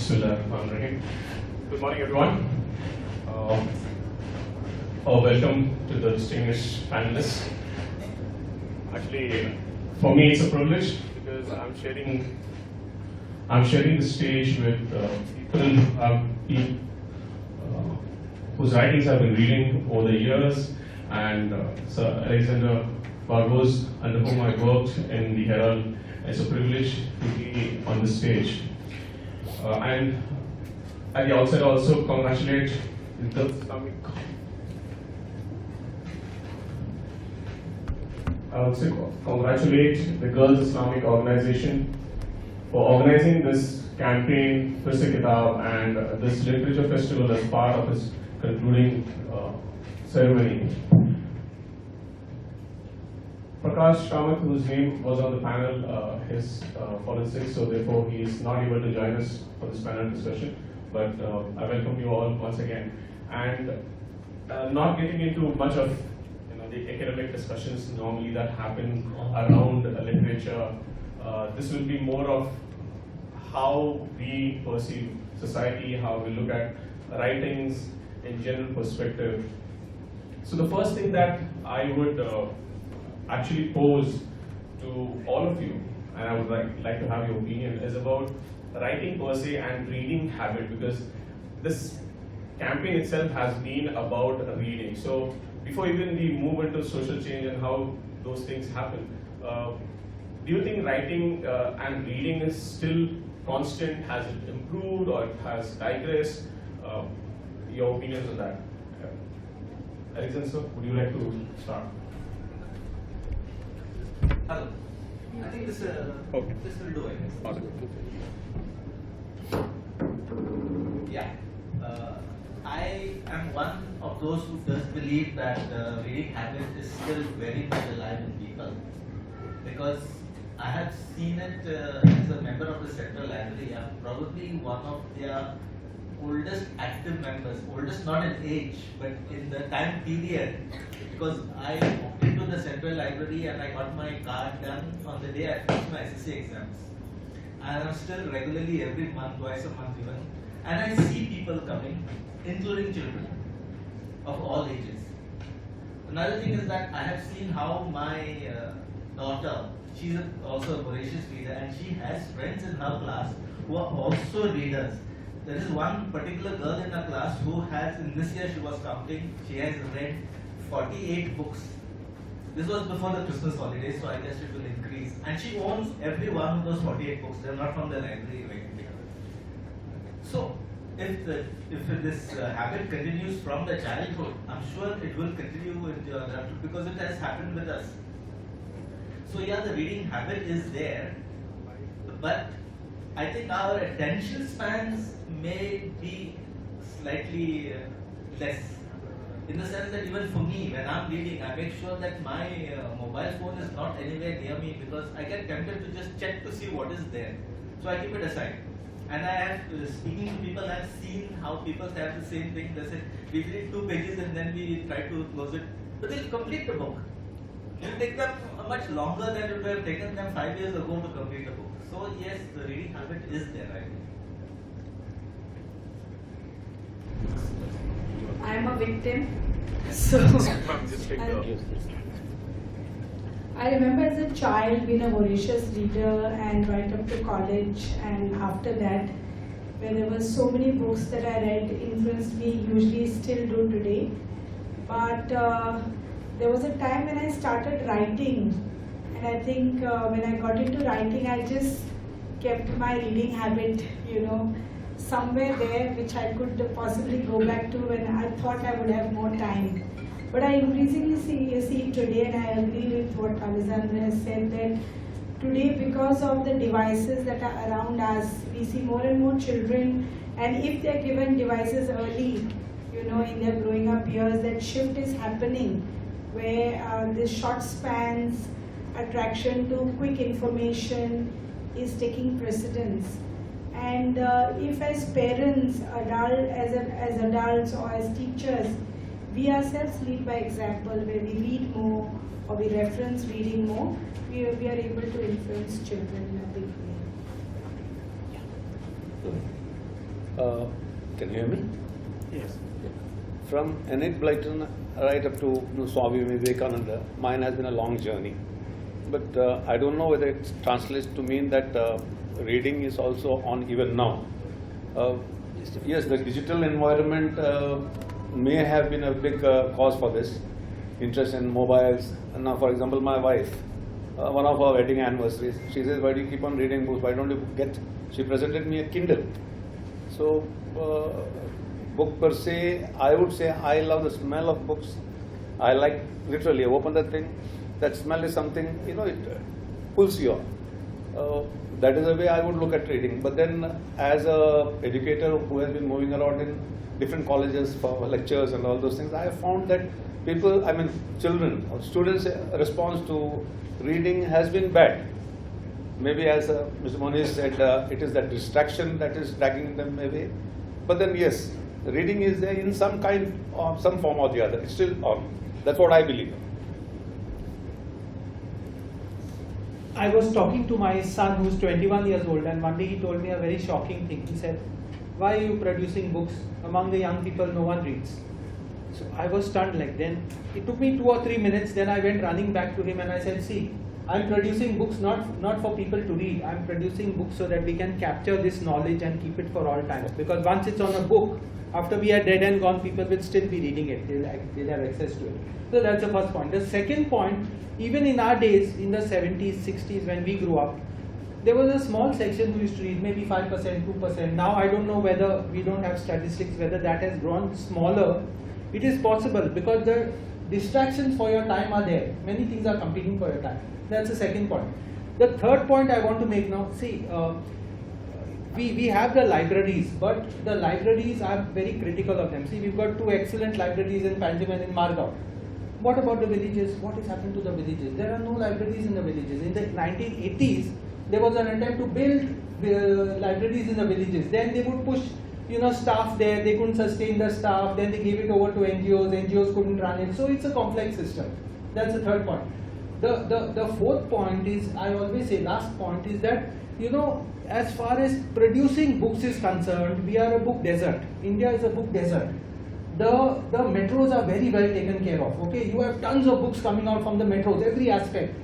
Bismillahirrahmanirrahim. Good morning, everyone. Welcome to the distinguished panelists. Actually, for me, it's a privilege because I'm sharing the stage with people who have been, whose writings I've been reading over the years, and Sir Alexandre Barbosa, under whom I worked in the Herald. It's a privilege to be on this stage. And at the outset, also congratulate the Girls Islamic. I also congratulate the Girls Islamic Organization for organizing this campaign, Phirse Kitaab, and this literature festival as part of its concluding ceremony. Prakash Kamath, whose name was on the panel, is fallen sick, so therefore he is not able to join us for this panel discussion. But I welcome you all once again. And not getting into much of the academic discussions normally that happen around literature, this will be more of how we perceive society, how we look at writings in general perspective. So the first thing that I would actually pose to all of you, and I would like to have your opinion, is about writing per se and reading habit, because this campaign itself has been about reading. So before even we move into social change and how those things happen, do you think writing and reading is still constant? Has it improved or it has digressed? Your opinions on that? Alexandre, sir, would you like to start? Hello. I think this will do it. Yeah. I am one of those who does believe that the reading habit is still very much alive in people, because I have seen it as a member of the Central Library. I'm probably one of their oldest active members, oldest not in age, but in the time period, because I walked into the Central Library and I got my card done on the day I finished my SSC exams. And I'm still regularly every month, twice a month even, and I see people coming, including children of all ages. Another thing is that I have seen how my daughter, she's also a voracious reader, and she has friends in her class who are also readers. There is one particular girl in her class who has, in this year she was counting, she has read 48 books. This was before the Christmas holidays, so I guess it will increase. And she owns every one of those 48 books. They're not from the library or anything. So, if this habit continues from the childhood, I'm sure it will continue into adulthood, because it has happened with us. So yeah, the reading habit is there, but I think our attention spans may be slightly less. In the sense that even for me, when I'm reading, I make sure that my mobile phone is not anywhere near me, because I get tempted to just check to see what is there. So I keep it aside. And I have, speaking to people, I've seen how people have the same thing. They say, we read 2 pages and then we try to close it. But they'll complete the book. It will take them much longer than it would have taken them 5 years ago to complete a book. So yes, the reading habit is there, I think. I'm a victim. So I remember as a child being a voracious reader, and right up to college, and after that, where there were so many books that I read influenced me, usually still do today. But there was a time when I started writing, and I think when I got into writing, I just kept my reading habit, somewhere there, which I could possibly go back to when I thought I would have more time. But I increasingly see today, and I agree with what Alexandre has said, that today, because of the devices that are around us, we see more and more children, and if they're given devices early, in their growing up years, that shift is happening, where the short spans, attraction to quick information is taking precedence. And if as parents, as adults or as teachers, we ourselves lead by example, where we read more or we reference reading more, we are able to influence children in a big way. Can you hear me? Yes. From Enid Blyton right up to Swami Vivekananda, mine has been a long journey. But I don't know whether it translates to mean that reading is also on even now. Yes, the digital environment may have been a big cause for this. Interest in mobiles. And now, for example, my wife, one of our wedding anniversaries, she says, why do you keep on reading books? Why don't you get? She presented me a Kindle. So, book per se, I would say I love the smell of books. I like, literally, I open that thing, that smell is something, it pulls you on. That is the way I would look at reading. But then, as a educator who has been moving around in different colleges for lectures and all those things, I have found that children or students' response to reading has been bad. Maybe as Mr. Moniz said, it is that distraction that is dragging them away. But then yes, reading is there in some kind or some form or the other. It's still on. That's what I believe. I was talking to my son who's 21 years old, and one day he told me a very shocking thing. He said, why are you producing books? Among the young people, no one reads. So I was stunned. Like, then it took me 2 or 3 minutes, then I went running back to him and I said, see, I'm producing books not for people to read. I'm producing books so that we can capture this knowledge and keep it for all time. Because once it's on a book, after we are dead and gone, people will still be reading it. They'll have access to it. So that's the first point. The second point, even in our days, in the 70s, 60s, when we grew up, there was a small section who used to read, maybe 5%, 2%. Now I don't know whether, we don't have statistics, whether that has grown smaller. It is possible because the distractions for your time are there. Many things are competing for your time. That's the second point. The third point I want to make now, see, we have the libraries, but the libraries are very critical of them. See, we've got 2 excellent libraries in Panjim and in Margao. What about the villages? What has happened to the villages? There are no libraries in the villages. In the 1980s, there was an attempt to build libraries in the villages. Then they would push staff there, they couldn't sustain the staff, then they gave it over to NGOs couldn't run it. So it's a complex system. That's the third point. The fourth point is, I always say, last point is that, as far as producing books is concerned, we are a book desert. India is a book desert. The metros are very well taken care of. Okay, you have tons of books coming out from the metros, every aspect.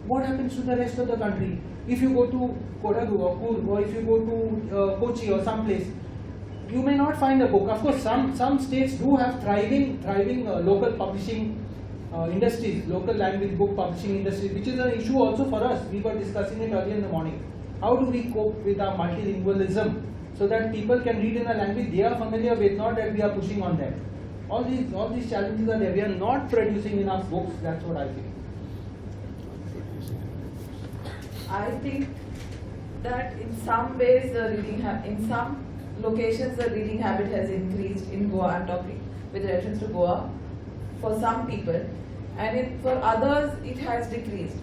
What happens to the rest of the country? If you go to Kodagu or Coorg, or if you go to Kochi or someplace, you may not find a book. Of course, some states do have thriving local publishing industries, local language book publishing industries, which is an issue also for us. We were discussing it earlier in the morning. How do we cope with our multilingualism so that people can read in a language they are familiar with, not that we are pushing on them? All these challenges are there. We are not producing enough books. That's what I think. I think that in some ways in some locations the reading habit has increased in Goa. I'm talking with reference to Goa for some people, and for others it has decreased.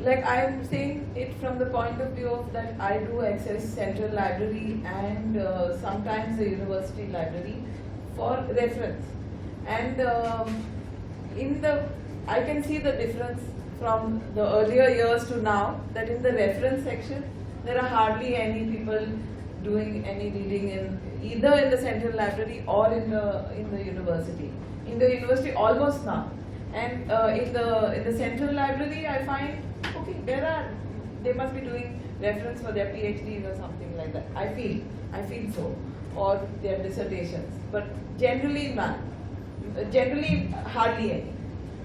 Like I am saying it from the point of view of that I do access central library and sometimes the university library for reference, and I can see the difference from the earlier years to now, that in the reference section there are hardly any people doing any reading either in the central library or in the university. In the university almost none, and in the central library I find they must be doing reference for their PhDs or something like that. I feel so, or their dissertations, but generally none. Generally hardly any.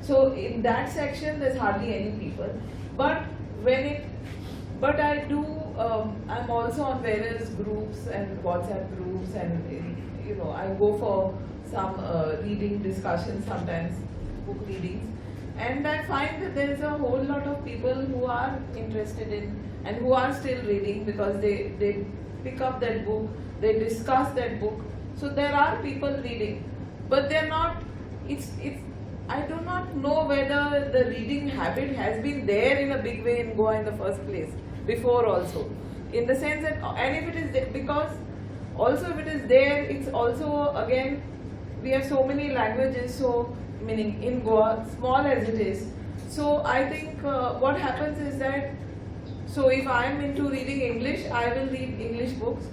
So in that section there's hardly any people. But I do. I'm also on various groups and WhatsApp groups, and I go for some reading discussions sometimes, book readings, and I find that there is a whole lot of people who are interested in and who are still reading because they pick up that book, they discuss that book. So there are people reading, but they're not. I do not know whether the reading habit has been there in a big way in Goa in the first place, before also. In the sense that, and if it is there, because also if it is there, it's also, again, we have so many languages, so meaning in Goa, small as it is. So I think what happens is that, so if I am into reading English, I will read English books.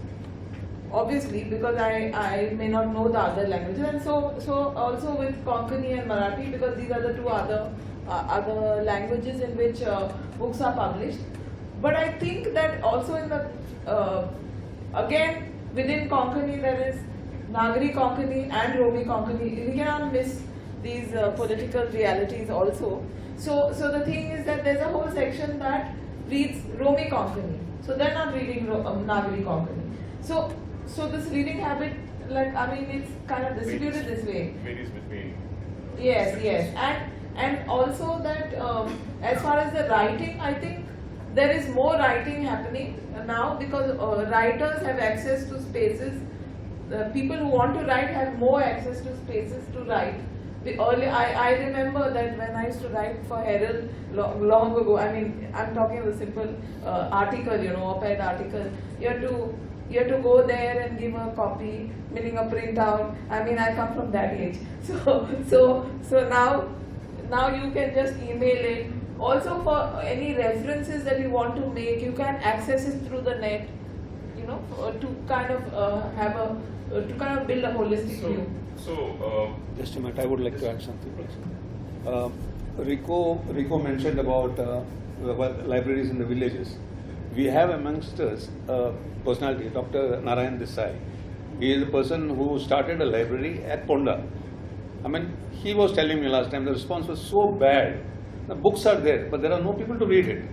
obviously, because I may not know the other languages, and so also with Konkani and Marathi, because these are the two other languages in which books are published. But I think that also in the again within Konkani there is Nagari Konkani and Romi Konkani. We cannot miss these political realities also. So the thing is that there's a whole section that reads Romi Konkani. So they're not reading Nagari Konkani. So this reading habit, like, I mean, it's kind of distributed this way. Varies between. Yes, and also that as far as the writing, I think there is more writing happening now because writers have access to spaces. People who want to write have more access to spaces to write. I remember that when I used to write for Herald long ago, I mean, I'm talking of a simple article, op-ed article. You have to go there and give a copy, meaning a printout. I mean, I come from that age. So now you can just email it. Also, for any references that you want to make, you can access it through the net, to kind of build a holistic view. Just a minute, I would like to add something, please. Rico mentioned about libraries in the villages. We have amongst us personality, Dr. Narayan Desai. He is a person who started a library at Ponda. I mean, he was telling me last time the response was so bad. The books are there, but there are no people to read it.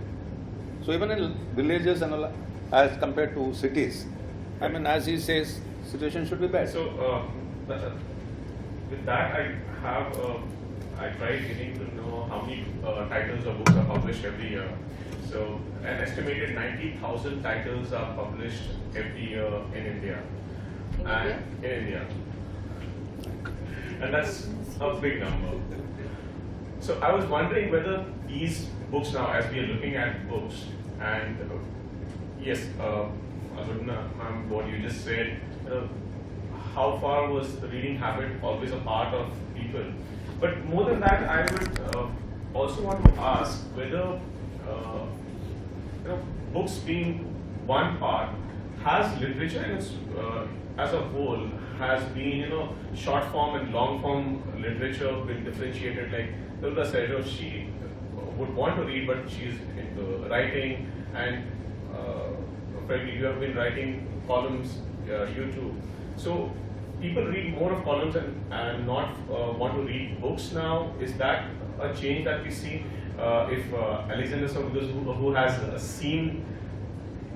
So even in villages and all, as compared to cities, I mean, as he says, situation should be bad. So with that, I tried getting to know how many titles of books are published every year. So an estimated 90,000 titles are published every year in India. In India. And that's a big number. So I was wondering whether these books now, as we are looking at books, and yes, Albertina, ma'am, what you just said, how far was the reading habit always a part of people? But more than that, I would also want to ask whether books being one part, has literature in its, as a whole has been, short form and long form literature been differentiated? Like Talullah said, she would want to read, but she's into writing, and Frederick, you have been writing columns, you too. So people read more of columns and not want to read books now. Is that a change that we see? If Alexandre Moniz, who has seen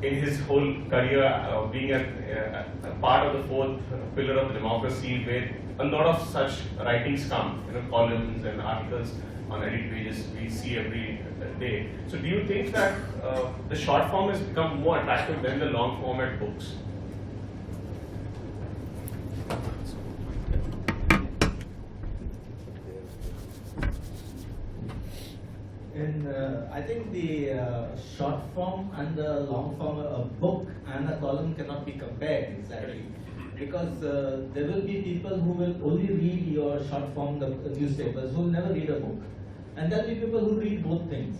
in his whole career being a part of the fourth pillar of democracy, where a lot of such writings come, columns and articles on edit pages we see every day. So do you think that the short form has become more attractive than the long format books? I think the short form and the long form, a book and a column cannot be compared exactly, because there will be people who will only read your short form newspapers, who will never read a book, and there will be people who read both things.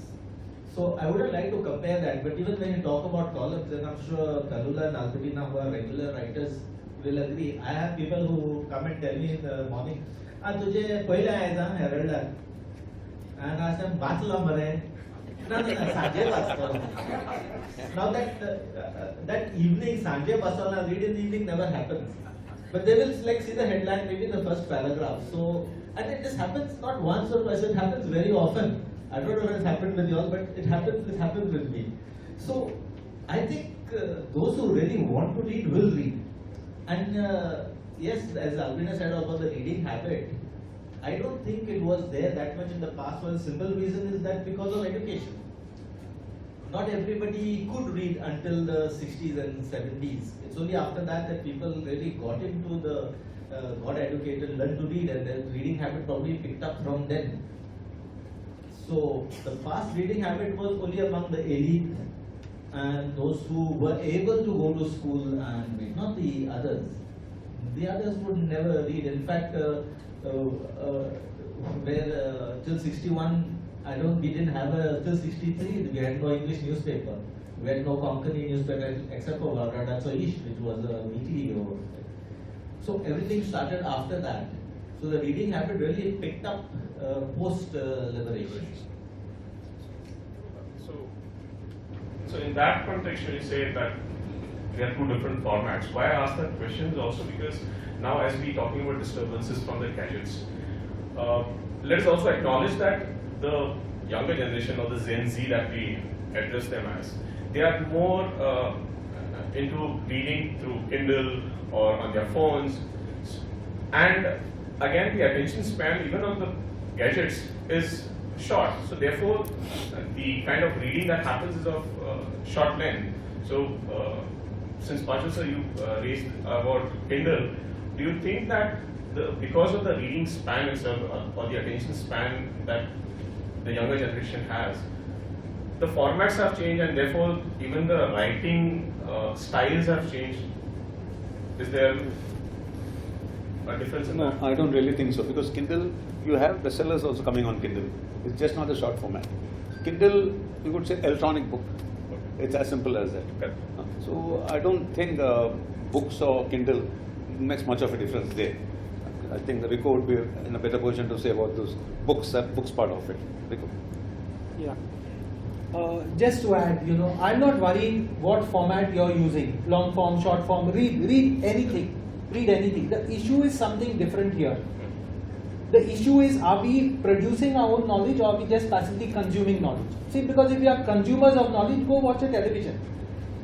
So I wouldn't like to compare that, but even when you talk about columns, and I'm sure Talullah and Albertina, who are regular writers, will agree. I have people who come and tell me in the morning, "Tujhe pehla aisa Herald." And I said, "Batla mare." No, Sanjay Basala. Now that evening, Sanjay Basala read in the evening never happens. But they will see the headline, maybe the first paragraph. So, and it just happens not once or twice, it happens very often. I don't know if it's happened with you all, but it happens with me. So, I think those who really want to read will read. And yes, as Albertina said about the reading habit, I don't think it was there that much in the past. For the simple reason is that because of education. Not everybody could read until the 60s and 70s. It's only after that people really got into got educated, learned to read, and their reading habit probably picked up from then. So the past reading habit was only among the elite and those who were able to go to school and read, not the others. The others would never read. In fact, till 61, we didn't have till 63, we had no English newspaper. We had no Konkani newspaper except for Radacho Ish, which was a weekly. So everything started after that. So the reading habit really picked up post-liberation. So in that context, when you say that there are two different formats, why I ask that question is also because now as we talking about disturbances from the gadgets, let us also acknowledge that the younger generation or the Gen Z that we address them as, they are more into reading through Kindle or on their phones, and again the attention span even on the gadgets is short. So therefore, the kind of reading that happens is of short length. So since Pachu sir, you raised about Kindle, do you think that because of the reading span itself or the attention span that the younger generation has, the formats have changed and therefore even the writing styles have changed? Is there a difference in that? No, I don't really think so, because Kindle, you have bestsellers also coming on Kindle. It's just not the short format. Kindle, you could say electronic book. It's as simple as that. Okay. So I don't think books or Kindle makes much of a difference there. I think the Rico would be in a better position to say about those books, that books part of it. Rico. Yeah. Just to add, I'm not worried what format you're using, long form, short form, read anything. The issue is something different here. The issue is, are we producing our own knowledge or are we just passively consuming knowledge? See, because if we are consumers of knowledge, go watch a television.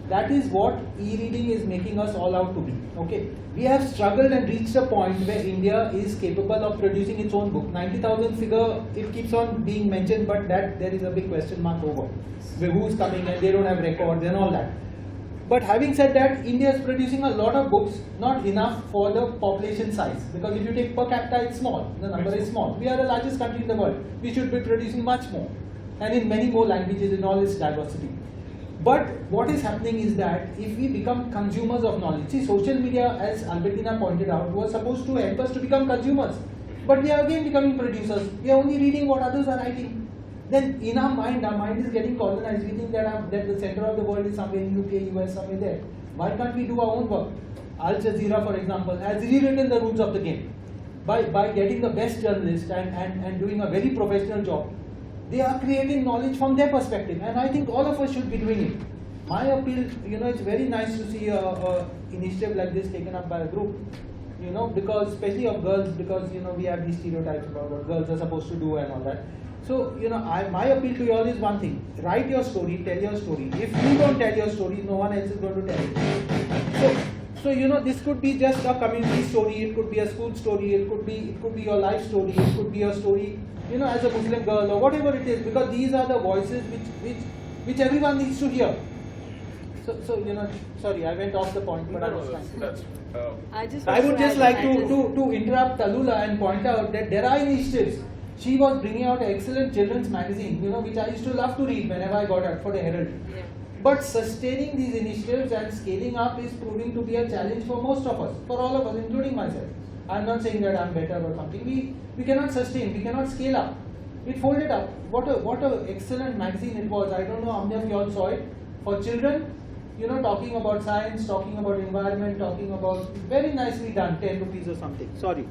That is what e-reading is making us all out to be. Okay, we have struggled and reached a point where India is capable of producing its own book. 90,000 figure, it keeps on being mentioned, but that there is a big question mark over. Who's coming and they don't have records and all that. But having said that, India is producing a lot of books, not enough for the population size. Because if you take per capita, it's small. The number is small. We are the largest country in the world. We should be producing much more, and in many more languages in all its diversity. But what is happening is that if we become consumers of knowledge, see, social media, as Albertina pointed out, was supposed to help us to become consumers. But we are again becoming producers. We are only reading what others are writing. Then in our mind is getting colonized. We think that the center of the world is somewhere in UK, US, somewhere there. Why can't we do our own work? Al Jazeera, for example, has rewritten the rules of the game. By getting the best journalists and doing a very professional job, they are creating knowledge from their perspective. And I think all of us should be doing it. My appeal, it's very nice to see a initiative like this taken up by a group. Because especially of girls, because we have these stereotypes about what girls are supposed to do and all that. So, my appeal to you all is one thing: write your story, tell your story. If you don't tell your story, no one else is going to tell it. So this could be just a community story, it could be a school story, it could be your life story, it could be your story, as a Muslim girl or whatever it is, because these are the voices which everyone needs to hear. So sorry, I went off the point, but I was trying. I would just like to interrupt Talullah and point out that there are initiatives. She was bringing out an excellent children's magazine, which I used to love to read whenever I got out for the Herald. Yeah. But sustaining these initiatives and scaling up is proving to be a challenge for most of us, for all of us, including myself. I'm not saying that I'm better or something. We cannot sustain, we cannot scale up. It folded up. What a excellent magazine it was. I don't know how many of you all saw it. For children, talking about science, talking about environment, talking about, very nicely done, 10 rupees or something. Sorry.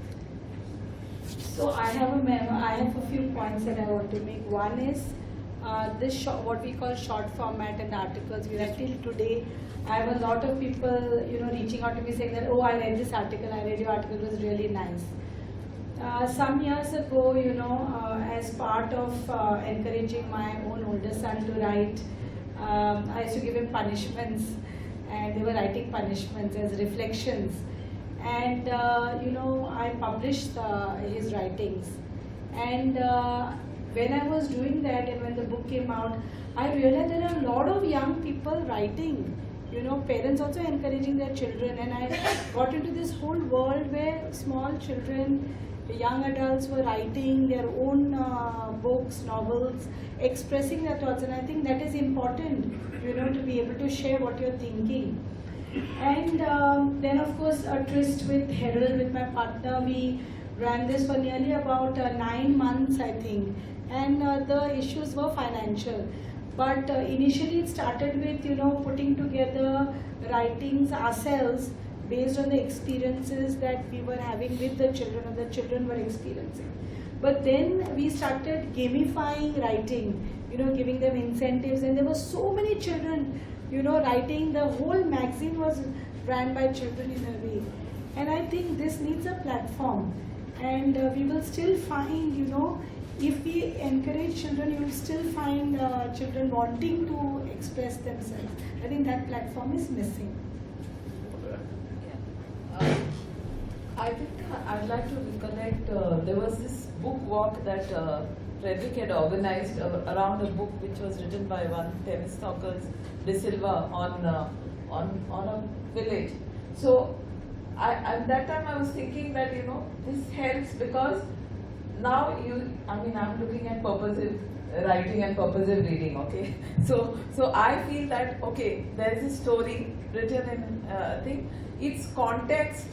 So I have a few points that I want to make. One is this what we call short format and articles. Till today, I have a lot of people, reaching out to me saying that, oh, I read this article, I read your article, it was really nice. Some years ago, as part of encouraging my own older son to write, I used to give him punishments, and they were writing punishments as reflections. And I published his writings. And when I was doing that, and when the book came out, I realized there are a lot of young people writing. Parents also encouraging their children, and I got into this whole world where small children, young adults were writing their own books, novels, expressing their thoughts, and I think that is important, to be able to share what you're thinking. And then of course a tryst with Herald, with my partner, we ran this for nearly about 9 months, I think, and the issues were financial. But initially it started with, putting together writings ourselves based on the experiences that we were having with the children or the children were experiencing. But then we started gamifying writing, giving them incentives, and there were so many children, writing. The whole magazine was ran by children in a way. And I think this needs a platform, and we will still find, if we encourage children, you will still find children wanting to express themselves. I think that platform is missing. I think I'd like to recollect, there was this book walk that Frederick had organized around a book which was written by one Talullah D'Silva on a village. So at that time I was thinking that, this helps because now I'm looking at purposive writing and purposive reading, okay? So I feel that, okay, there is a story written in thing, its context,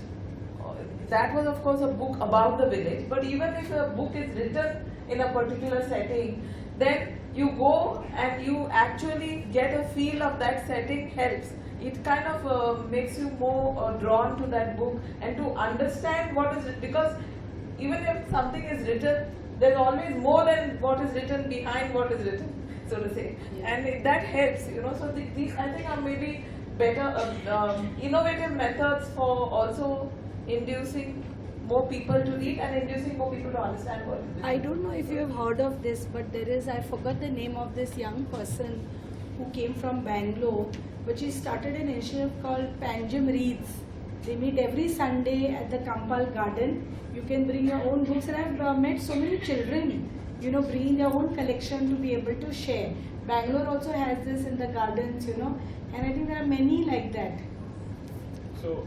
that was of course a book about the village, but even if a book is written in a particular setting, then you go and you actually get a feel of that setting helps. It kind of makes you more drawn to that book and to understand what is it, because even if something is written, there's always more than what is written behind what is written, so to say. Yeah. And that helps, so these I think are maybe better, innovative methods for also inducing more people to read and inducing more people to understand what it is. I don't know if you have heard of this, but there is, I forgot the name of this young person who came from Bangalore, but she started an initiative called Panjam Reads. They meet every Sunday at the Kampal Garden. You can bring your own books, and I've met so many children, bringing their own collection to be able to share. Bangalore also has this in the gardens, and I think there are many like that. So,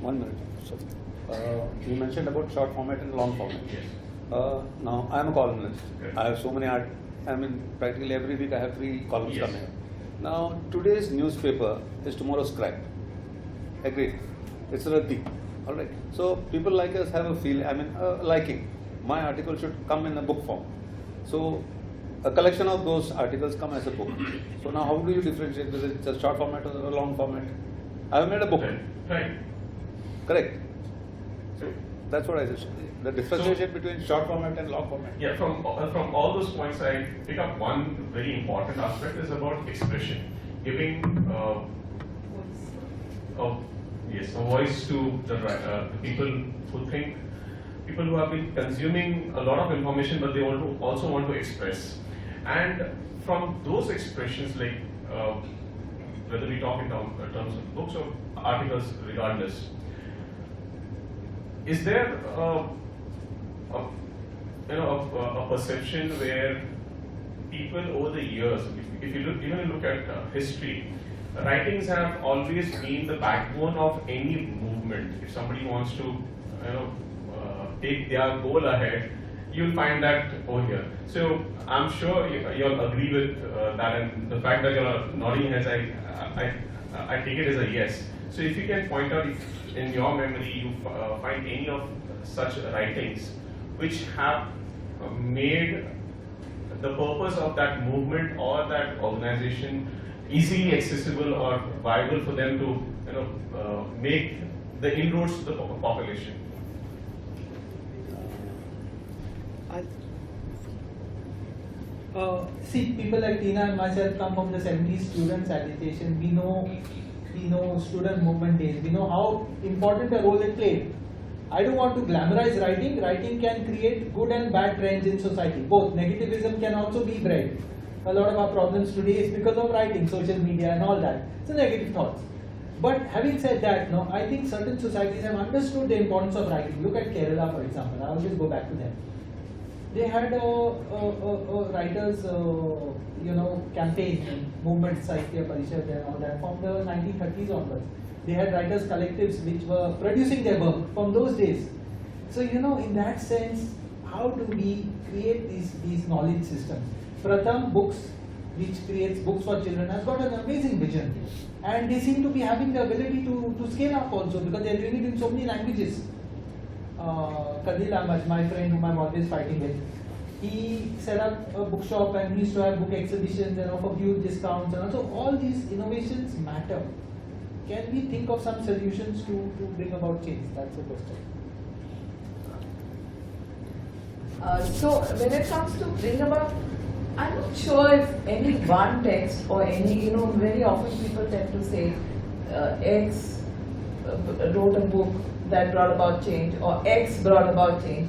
1 minute. So, you mentioned about short format and long format. yes. Now, I am a columnist. Okay. I have so many practically every week I have 3 columns Yes. coming. Now, today's newspaper is tomorrow's scrap. Agreed. It's Raddi. Alright. So, people like us have a feeling, liking. My article should come in a book form. So, a collection of those articles come as a book. So, now how do you differentiate whether it's a short format or a long format? I have made a book. Right. Correct. So that's what I said. The differentiation between short format and long format. Yeah, from all those points, I pick up one very important aspect is about expression, giving a voice to the people who have been consuming a lot of information, but they also want to express. And from those expressions, like whether we talk in terms of books or articles, regardless, is there a perception where people over the years, if you look at history, writings have always been the backbone of any movement. If somebody wants to, take their goal ahead, you'll find that over here. So I'm sure you'll agree with that, and the fact that you're nodding heads, I take it as a yes. So if you can point out if in your memory you find any of such writings which have made the purpose of that movement or that organization easily accessible or viable for them to make the inroads to the population. See, people like Tina and myself come from the 70s students agitation. We know student movement days. We know how important a role it played. I don't want to glamorize writing. Writing can create good and bad trends in society. Both. Negativism can also be bred. A lot of our problems today is because of writing, social media and all that. So negative thoughts. But having said that, no, I think certain societies have understood the importance of writing. Look at Kerala, for example. I always go back to them. They had a writers, campaign, movement, Sahitya Parishad and all that from the 1930s onwards. They had writers collectives which were producing their work from those days. So, in that sense, how do we create these knowledge systems? Pratham Books, which creates books for children, has got an amazing vision. And they seem to be having the ability to scale up also because they are doing it in so many languages. Kadil Ahmad, my friend whom I'm always fighting with, he set up a bookshop and he used to have book exhibitions and offer huge discounts, and also all these innovations matter. Can we think of some solutions to bring about change? That's the question. So when it comes to bring about, I'm not sure if any one text or any, very often people tend to say X wrote a book that brought about change or X brought about change.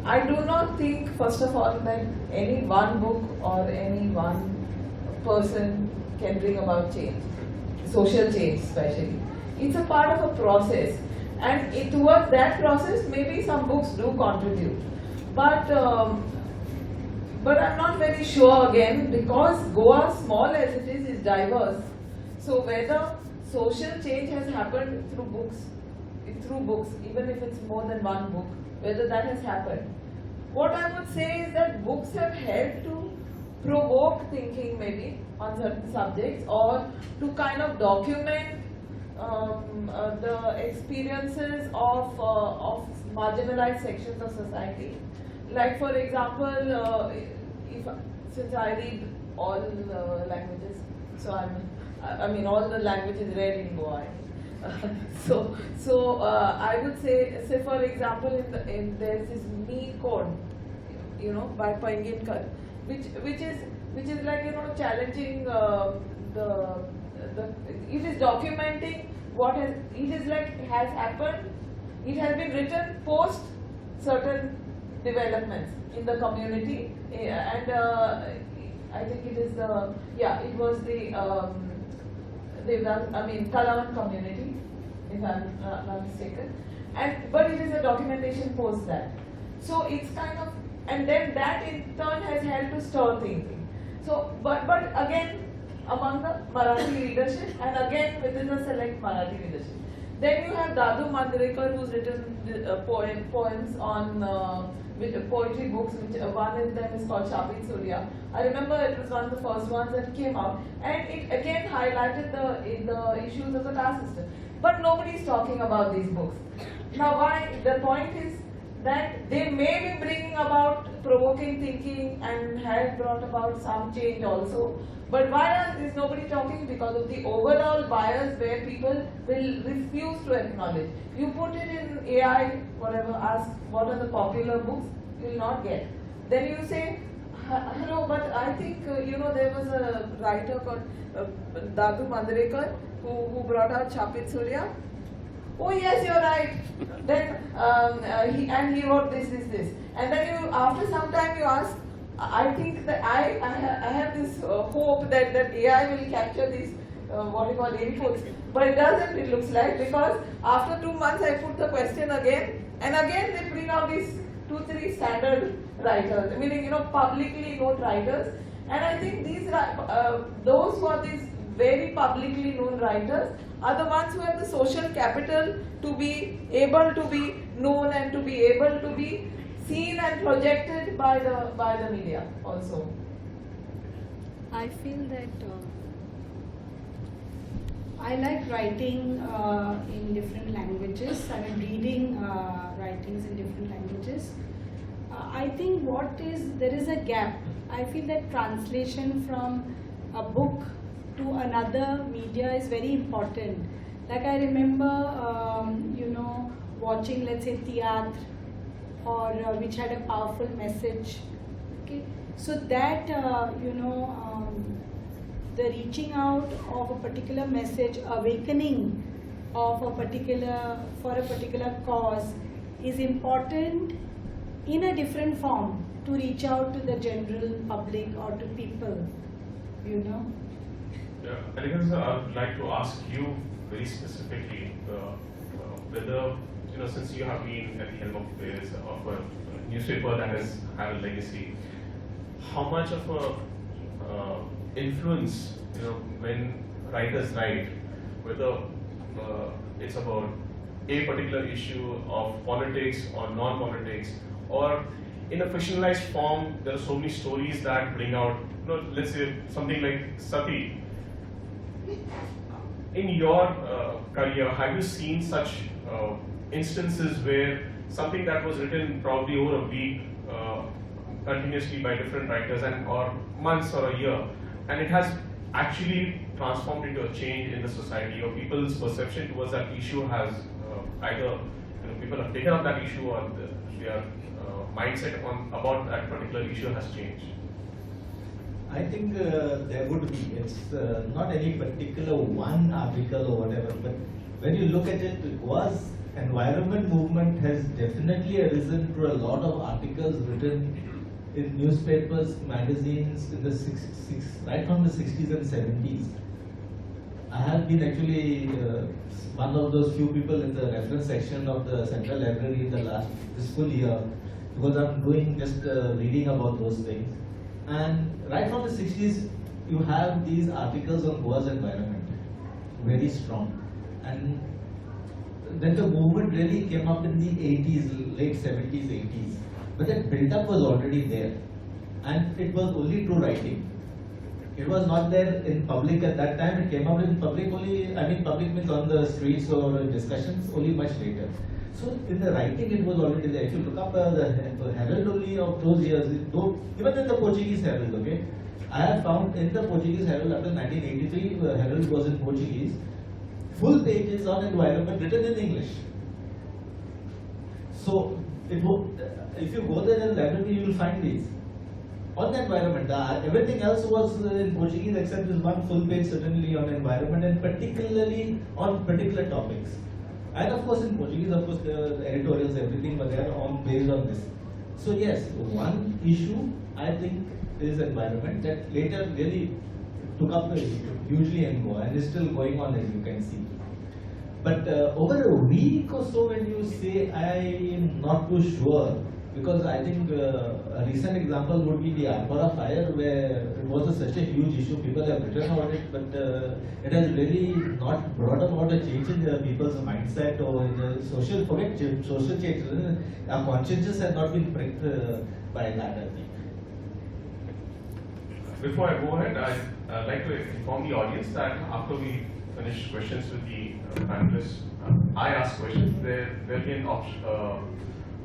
I do not think, first of all, that any one book or any one person can bring about change, social change especially. It's a part of a process, and towards that process, maybe some books do contribute. But I'm not very sure, again, because Goa, small as it is diverse. So whether social change has happened through books, even if it's more than one book, whether that has happened. What I would say is that books have helped to provoke thinking maybe on certain subjects, or to kind of document the experiences of marginalized sections of society. Like, for example, since I read all languages, so I mean all the languages read in Goa. So I would say for example, there's this Me Code, by Panginkar, which is like challenging it is documenting what has happened. It has been written post certain developments in the community, and I think it is it was the Kalawan community, if I'm not mistaken, but it is a documentation post that. So it's kind of, and then that in turn has helped to stir thinking. So, but again, among the Marathi readership, and again within the select Marathi readership. Then you have Dadu Mandarekar, who's written poems on poetry books, which one of them is called Shapit Surya. I remember it was one of the first ones that came out, and it again highlighted the issues of the caste system. But nobody is talking about these books. Now, why? The point is that they may be bringing about provoking thinking and have brought about some change also. But why is nobody talking? Because of the overall bias where people will refuse to acknowledge. You put it in AI, whatever, ask what are the popular books, you will not get. Then you say, hello, but I think, there was a writer called Dadu Mandarekar who brought out Shapit Surya. Oh yes, you're right. Then he wrote this. And then after some time you ask, I think that I have this hope that AI will capture these inputs, but it doesn't. It looks like, because after 2 months I put the question again, and again they bring out these 2-3 standard writers, meaning publicly known writers, and I think these those who are these very publicly known writers are the ones who have the social capital to be able to be known and to be able to be seen and projected by the media also. I feel that I like writing in different languages. I mean, reading writings in different languages. I think there is a gap. I feel that translation from a book to another media is very important. Like I remember, watching, let's say, theatre, or which had a powerful message. Okay, so that the reaching out of a particular message, awakening of for a particular cause is important in a different form to reach out to the general public or to people. Yeah, Alexandre, I would like to ask you very specifically whether, since you have been at the helm of a newspaper that has had a legacy, how much of a influence, when writers write, whether it's about a particular issue of politics or non-politics, or in a fictionalized form, there are so many stories that bring out, let's say something like Sati. In your career, have you seen such instances where something that was written probably over a week continuously by different writers and or months or a year, and it has actually transformed into a change in the society, or people's perception towards that issue has either people have taken up that issue, or their mindset about that particular issue has changed. I think there would be. It's not any particular one article or whatever, but when you look at it, Goa's environment movement has definitely arisen through a lot of articles written in newspapers, magazines in the right from the 60s and 70s. I have been actually one of those few people in the reference section of the Central Library in this full year, because I'm doing just reading about those things. And right from the 60s, you have these articles on Goa's environment, very strong. And then the movement really came up in the 80s, late 70s, 80s. But that build-up was already there. And it was only through writing. It was not there in public at that time. It came out in public only, public means on the streets or discussions only much later. So in the writing, it was already there. If you look up the Herald only of those years, even in the Portuguese Herald, okay, I have found in the Portuguese Herald after 1983, the Herald was in Portuguese, full pages on environment written in English. So if you go there in the library, you will find these on the environment. Everything else was in Portuguese except this one full page certainly on environment, and particularly on particular topics. And of course in Portuguese, of course, the editorials, everything were there based on this. So yes, one issue I think is environment that later really took up hugely in Goa and is still going on, as you can see. But over a week or so, when you say, I am not too sure, because I think a recent example would be the Arbora fire, where it was such a huge issue. People have written about it, but it has really not brought about a change in people's mindset or in the social change. Our consciences have not been pricked by that, I think. Before I go ahead, I'd like to inform the audience that after we finish questions with the panelists, I ask questions. There will be an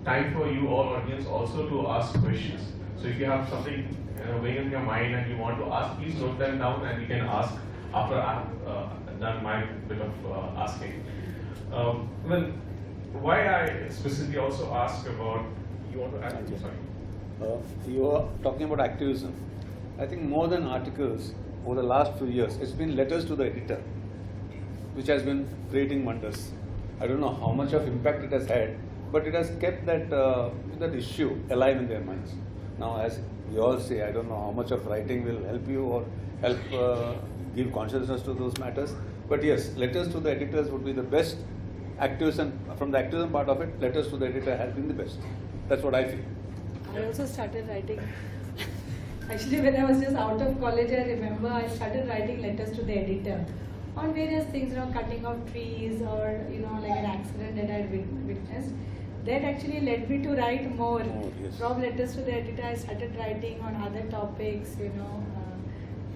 time for you all audience also to ask questions. So if you have something weighing in your mind and you want to ask, please note them down and you can ask after I've done my bit of asking. Well, why I specifically also ask about, you want to add? Sorry. You are talking about activism. I think more than articles, over the last few years, it's been letters to the editor, which has been creating wonders. I don't know how much of impact it has had, but it has kept that issue alive in their minds. Now, as we all say, I don't know how much of writing will help you or help give consciousness to those matters. But yes, letters to the editors would be the best. Activism, from the activism part of it, letters to the editor has been the best. That's what I feel. I also started writing. Actually, when I was just out of college, I remember I started writing letters to the editor on various things, cutting of trees or, like an accident that I had witnessed. That actually led me to write more. Yes. From letters to the editor, I started writing on other topics,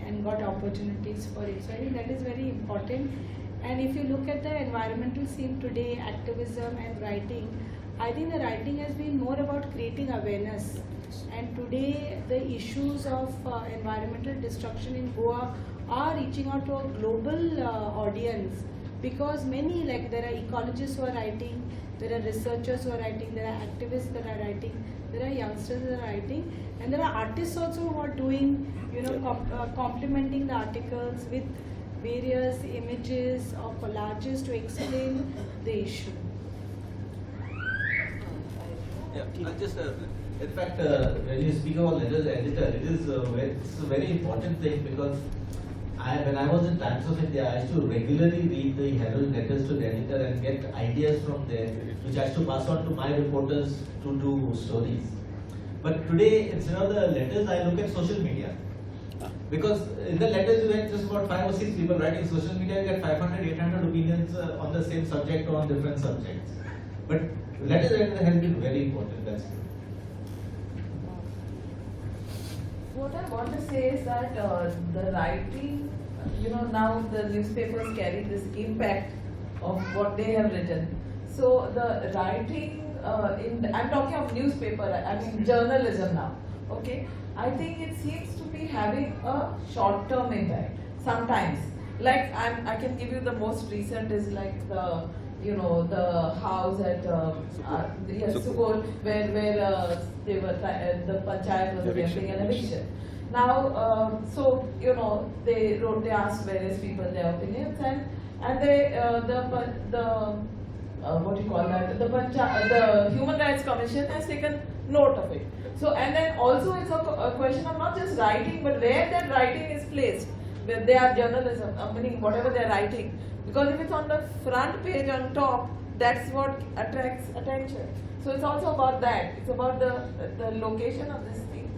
and got opportunities for it. So I think that is very important. And if you look at the environmental scene today, activism and writing, I think the writing has been more about creating awareness. And today, the issues of environmental destruction in Goa are reaching out to a global audience, because many, there are ecologists who are writing, there are researchers who are writing, there are activists that are writing, there are youngsters that are writing, and there are artists also who are doing, complementing the articles with various images or collages to explain the issue. Yeah, in fact, when you speak about letters to editor, it's a very important thing, because when I was in Times of India, I used to regularly read the Herald letters to the editor and get ideas from there, which I used to pass on to my reporters to do stories. But today, instead of the letters, I look at social media. Because in the letters, you get just about 5 or 6 people writing. Social media, you get 500, 800 opinions on the same subject or on different subjects. But letters to editor has been very important, that's true. What I want to say is that the writing, now the newspapers carry this impact of what they have written. So the writing, I'm talking of newspaper, I mean journalism now. okay, I think it seems to be having a short-term impact sometimes. Like I can give you the most recent is like the the house at Sugol where they were the panchayat was getting an eviction. Now, so they asked various people their opinions, and they the what do you call that? The Human Rights Commission has taken note of it. So, and then also it's a question of not just writing, but where that writing is placed. Where they are journalism, meaning whatever they are writing. Because if it's on the front page on top, that's what attracts attention. So it's also about that. It's about the location of this thing.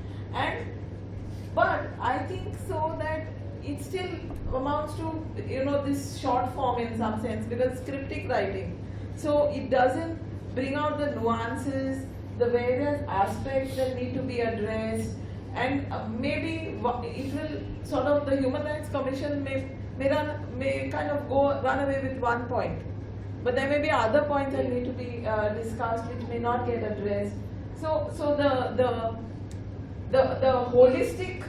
But I think so that it still amounts to this short form in some sense, because cryptic writing. So it doesn't bring out the nuances, the various aspects that need to be addressed, and maybe it will sort of, the Human Rights Commission may kind of run away with one point, but there may be other points that need to be discussed which may not get addressed. So the holistic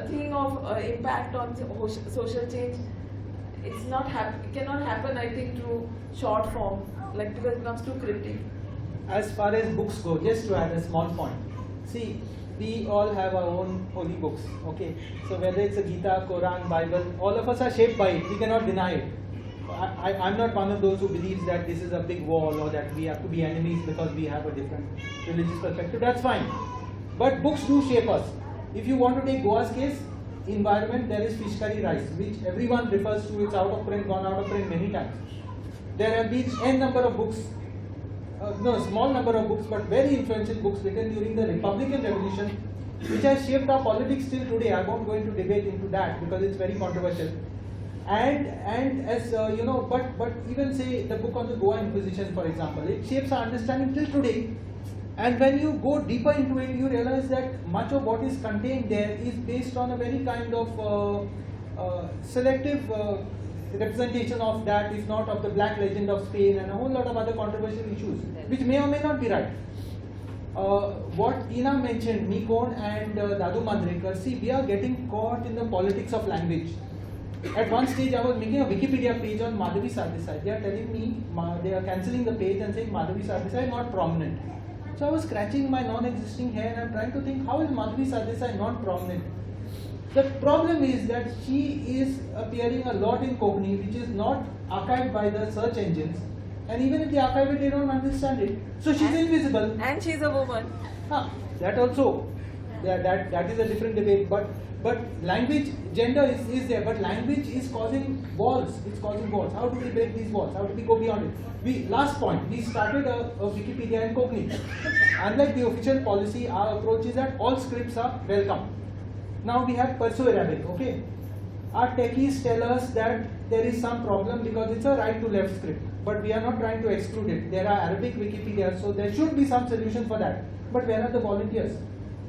thing of impact on social change, it cannot happen, I think, through short form, like, because it becomes too cryptic. As far as books go, just to add a small point, see, we all have our own holy books, okay? So whether it's a Gita, Quran, Bible, all of us are shaped by it, we cannot deny it. I'm not one of those who believes that this is a big wall or that we have to be enemies because we have a different religious perspective, that's fine. But books do shape us. If you want to take Goa's case, environment, there is fish curry rice, which everyone refers to, it's out of print, gone out of print many times. There have been n number of books, small number of books, but very influential books written during the Republican Revolution, which has shaped our politics till today. I won't go into debate into that because it's very controversial. And as but even say the book on the Goa Inquisition, for example, it shapes our understanding till today. And when you go deeper into it, you realize that much of what is contained there is based on a very kind of selective representation of that, if not of the Black Legend of Spain and a whole lot of other controversial issues, which may or may not be right. What Tina mentioned, Nikon and Dadu Mandrekar, see, we are getting caught in the politics of language. At one stage, I was making a Wikipedia page on Madhavi Sardesai. They are telling me, they are cancelling the page and saying Madhavi Sardesai is not prominent. So I was scratching my non-existing hair and I'm trying to think, how is Madhavi Sardesai not prominent? The problem is that she is appearing a lot in Konkani, which is not archived by the search engines. And even if they archive it, they don't understand it. So she's invisible. And she's a woman. That also, that is a different debate. But language, gender is there, but language is causing walls. It's causing walls. How do we break these walls? How do we go beyond it? Last point, we started a Wikipedia in Konkani. Unlike the official policy, our approach is that all scripts are welcome. Now we have Perso Arabic, okay? Our techies tell us that there is some problem because it's a right to left script, but we are not trying to exclude it. There are Arabic Wikipedia, so there should be some solution for that. But where are the volunteers?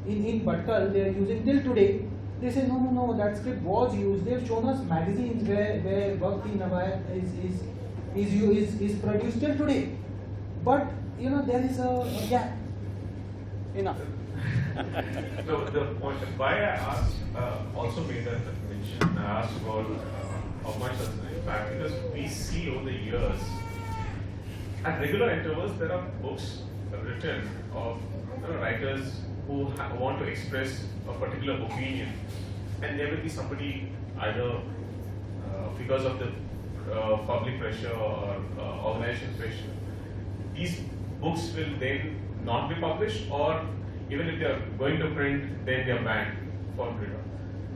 In Bhatkal, they are using till today. They say, no, that script was used. They have shown us magazines where Bhakti Navaya is produced till today. But, there is a gap. Enough. So the point why I asked also made that mention. I asked about how much does it impact, because we see over the years at regular intervals there are books written of writers who want to express a particular opinion, and there will be somebody either because of the public pressure or organization pressure, these books will then not be published, or even if they are going to print, then they are banned for print.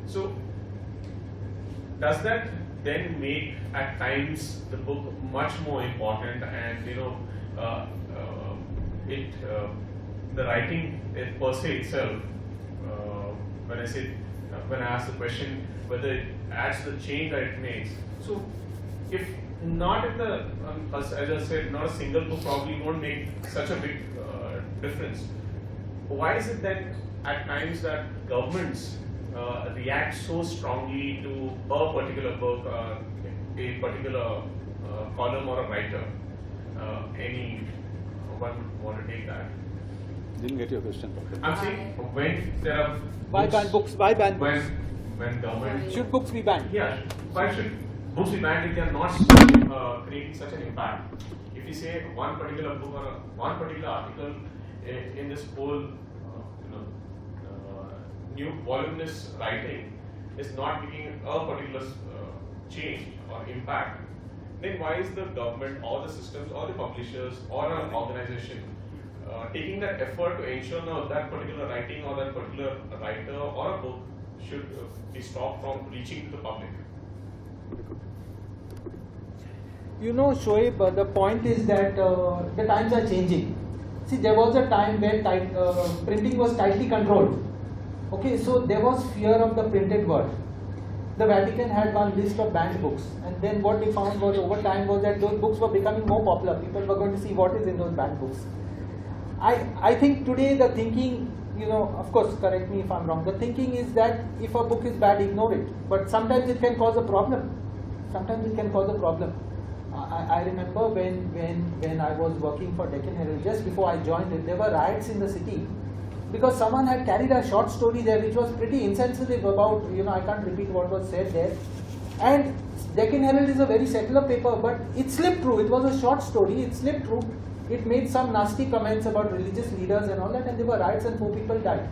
So, does that then make at times the book much more important, and the writing per se itself? When I ask the question whether it adds the change that it makes. So, if not at the as I said, not a single book probably won't make such a big difference. Why is it that at times that governments react so strongly to a particular book, a particular column or a writer? Anyone want to take that? Didn't get your question. I'm saying when there are Why ban books? Why ban books? when government Should books be banned? Yeah, why should books be banned if they are not creating such an impact? If you say one particular book or one particular article in this whole new voluminous writing is not making a particular change or impact, then why is the government or the systems or the publishers or an organization taking that effort to ensure now that particular writing or that particular writer or a book should be stopped from reaching to the public? You know, Shoaib, the point is that the times are changing. See, there was a time where printing was tightly controlled. Okay, so there was fear of the printed word. The Vatican had one list of banned books, and then what they found was over time was that those books were becoming more popular. People were going to see what is in those banned books. I think today the thinking, of course, correct me if I'm wrong, the thinking is that if a book is bad, ignore it. But sometimes it can cause a problem. Sometimes it can cause a problem. I remember when I was working for Deccan Herald, just before I joined it, there were riots in the city because someone had carried a short story there which was pretty insensitive about, I can't repeat what was said there. And Deccan Herald is a very secular paper, but it slipped through. It was a short story, it slipped through. It made some nasty comments about religious leaders and all that, and there were riots and 4 people died.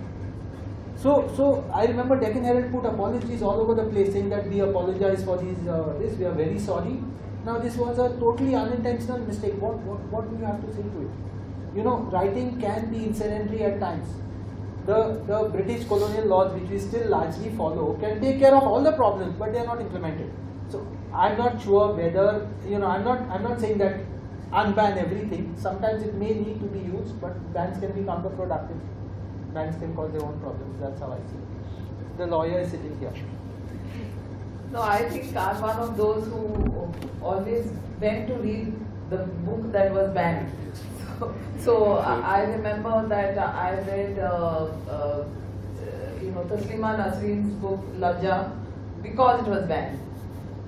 So I remember Deccan Herald put apologies all over the place saying that we apologize for this, we are very sorry. Now this was a totally unintentional mistake. What do you have to say to it? Writing can be incendiary at times. The British colonial laws, which we still largely follow, can take care of all the problems, but they are not implemented. So I'm not sure whether, I'm not saying that unban everything. Sometimes it may need to be used, but bans can be counterproductive. Bans can cause their own problems. That's how I see it. The lawyer is sitting here. No, I think I'm one of those who always went to read the book that was banned. So I remember that I read, Taslima Nasreen's book Labja because it was banned.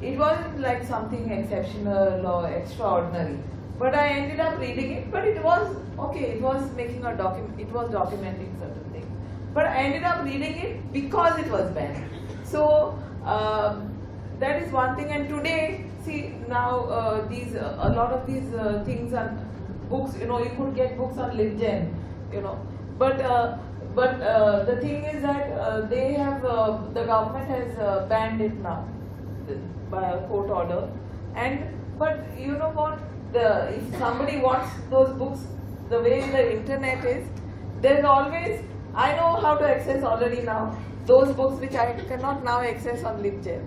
It wasn't like something exceptional or extraordinary, but I ended up reading it. But it was okay. It was making a document. It was documenting certain things. But I ended up reading it because it was banned. So that is one thing. And today, see now a lot of these things are books. You could get books on LibGen. But the thing is that they have the government has banned it now by a court order. But you know what? If somebody wants those books, the way the internet is, there's always, I know how to access already now those books which I cannot now access on LibGen.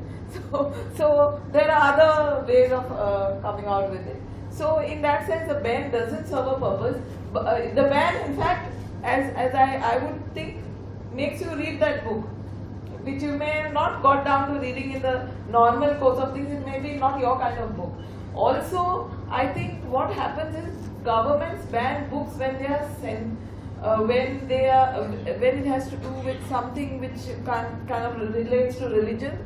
So there are other ways of coming out with it. So in that sense, the ban doesn't serve a purpose. But the ban, in fact, as I would think, makes you read that book, which you may have not got down to reading in the normal course of things. It may be not your kind of book. Also, I think what happens is governments ban books when they are sent, when it has to do with something which kind of relates to religion.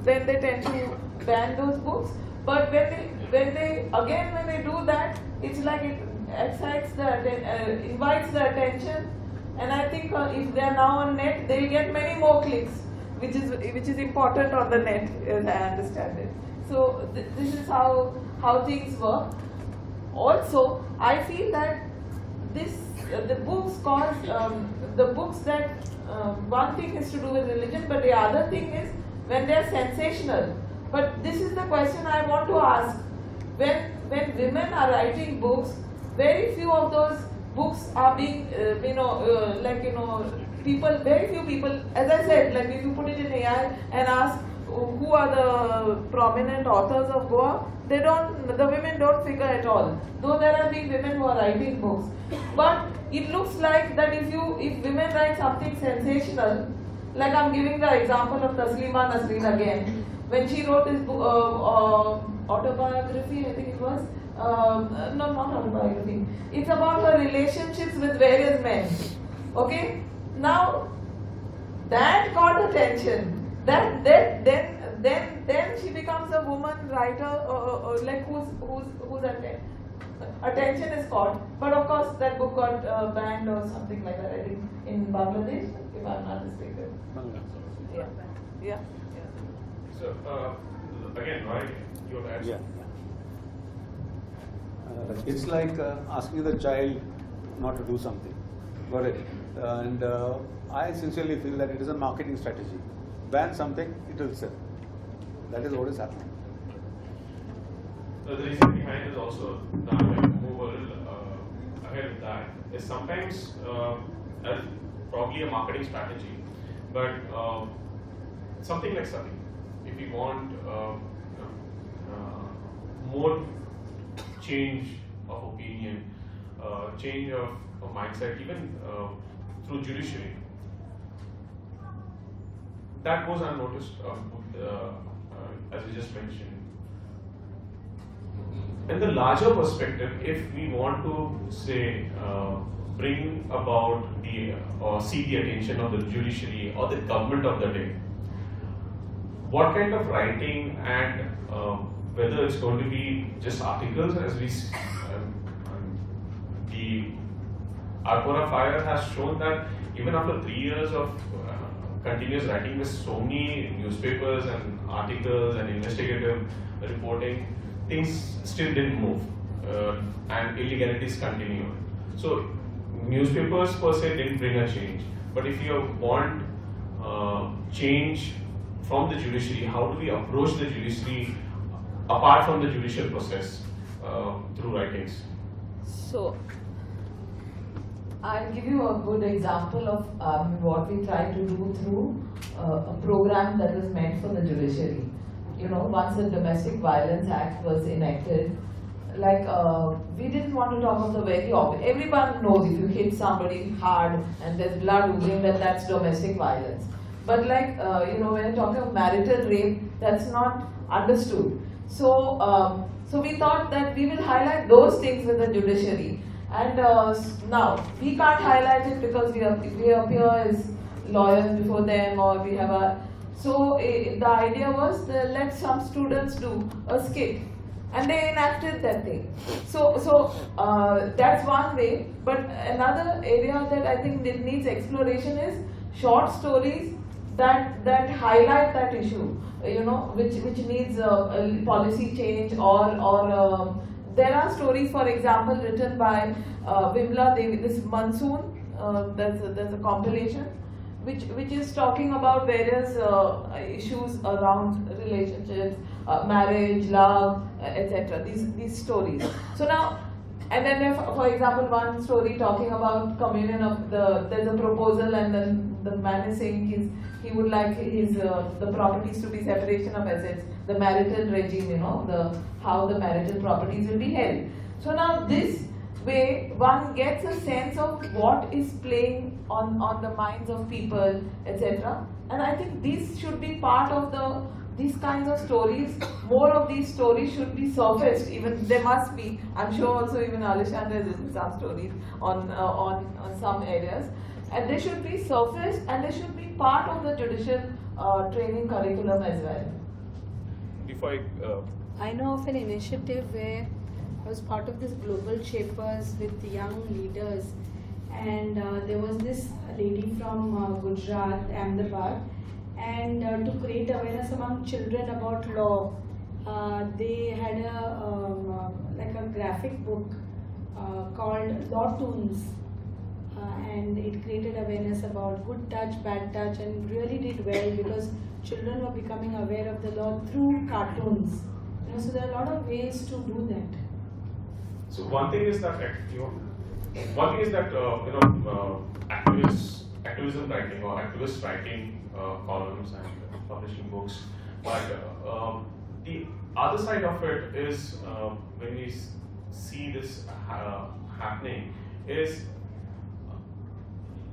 Then they tend to ban those books. But when they do that, it's like it excites invites the attention. And I think if they are now on net, they will get many more clicks, which is important on the net, as I understand it. So this is how things work. Also, I feel that the books cause the books that one thing is to do with religion, but the other thing is when they are sensational. But this is the question I want to ask: when women are writing books, very few of those books are being people. Very few people, as I said, like if you put it in AI and ask who are the prominent authors of Goa, the women don't figure at all. Though there have been women who are writing books, but it looks like that if women write something sensational, like I'm giving the example of Taslima Nasreen again, when she wrote his book, autobiography, I think it was, no, not autobiography. It's about her relationships with various men. Okay, now that got attention. Then she becomes a woman writer, like who's attention is caught. But of course, that book got banned or something like that, I think, in Bangladesh, if I'm not mistaken. Yeah. Yeah. So, again, Roy, you have asked. Yeah. It's like asking the child not to do something. Got it? And I sincerely feel that it is a marketing strategy. Ban something, it will sell. That is what is happening. The reason behind is also, now I move a little ahead with that, is sometimes probably a marketing strategy, but something like study. If you want more change of opinion, change of mindset, even through judiciary, that goes unnoticed, as you just mentioned. In the larger perspective, if we want to say bring about the or see the attention of the judiciary or the government of the day, what kind of writing and whether it's going to be just articles, as we see, the Arpora fire has shown that even after 3 years of continuous writing with so many newspapers and articles and investigative reporting, things still didn't move and illegalities continued. So newspapers per se didn't bring a change. But if you want change from the judiciary, how do we approach the judiciary apart from the judicial process through writings? So, I'll give you a good example of what we try to do through a program that was meant for the judiciary. You know, once the Domestic Violence Act was enacted, like we didn't want to talk of the very obvious. Everyone knows if you hit somebody hard and there's blood oozing, that that's domestic violence. But like, you know, when you're talking of marital rape, that's not understood. So, so we thought that we will highlight those things with the judiciary. And now, we can't highlight it because we appear as lawyers before them, or we have a... So the idea was that let some students do a skit, and they enacted that thing. So that's one way. But another area that I think that needs exploration is short stories that highlight that issue. You know, which needs a policy change, or there are stories, for example, written by Vimla Devi, this Monsoon. There's a compilation which is talking about various issues around relationships, marriage, love, etc. These stories. So now, and then for example, one story talking about communion of there's a proposal, and then the man is saying he would like his the properties to be separation of assets, the marital regime, you know, how the marital properties will be held. So now this way one gets a sense of what is playing on the minds of people, etc. And I think these should be part of these kinds of stories. More of these stories should be surfaced. Even there must be, I'm sure also even Alexandre has written some stories on some areas, and they should be surfaced, and they should be part of the judicial training curriculum as well. Before I know of an initiative where I was part of this global shapers with young leaders, and there was this lady from Gujarat, Ahmedabad, and to create awareness among children about law, they had like a graphic book called Law Tunes, and it created awareness about good touch, bad touch, and really did well because children were becoming aware of the law through cartoons. You know, so there are a lot of ways to do that. So one thing is that activism writing or activist writing columns and publishing books. But the other side of it is when we see this happening is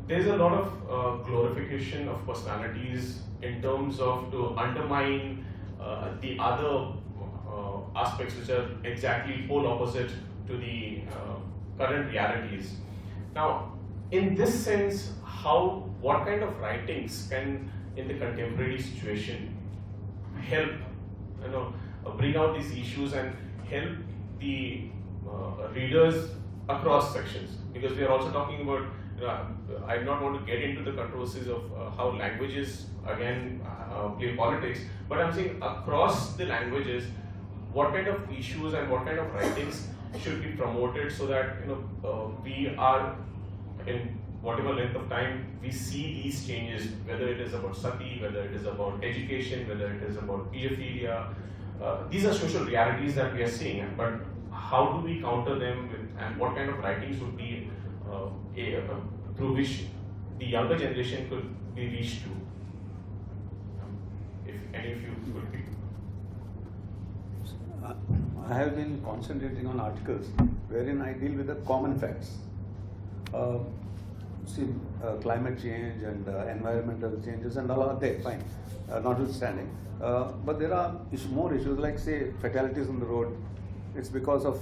there's a lot of glorification of personalities in terms of to undermine the other aspects which are exactly pole opposite to the current realities. Now, in this sense, what kind of writings can, in the contemporary situation, help, bring out these issues and help the readers across sections, because we are also talking about, I do not want to get into the controversies of how languages again play politics, but I'm saying across the languages, what kind of issues and what kind of writings should be promoted so that we are, in whatever length of time, we see these changes, whether it is about sati, whether it is about education, whether it is about pedophilia. These are social realities that we are seeing, but how do we counter them with, and what kind of writings would be through which the younger generation could be reached to? If any of you could be. I have been concentrating on articles wherein I deal with the common facts. Climate change and environmental changes and all are there, fine, notwithstanding. But there are more issues like, say, fatalities on the road. It's because of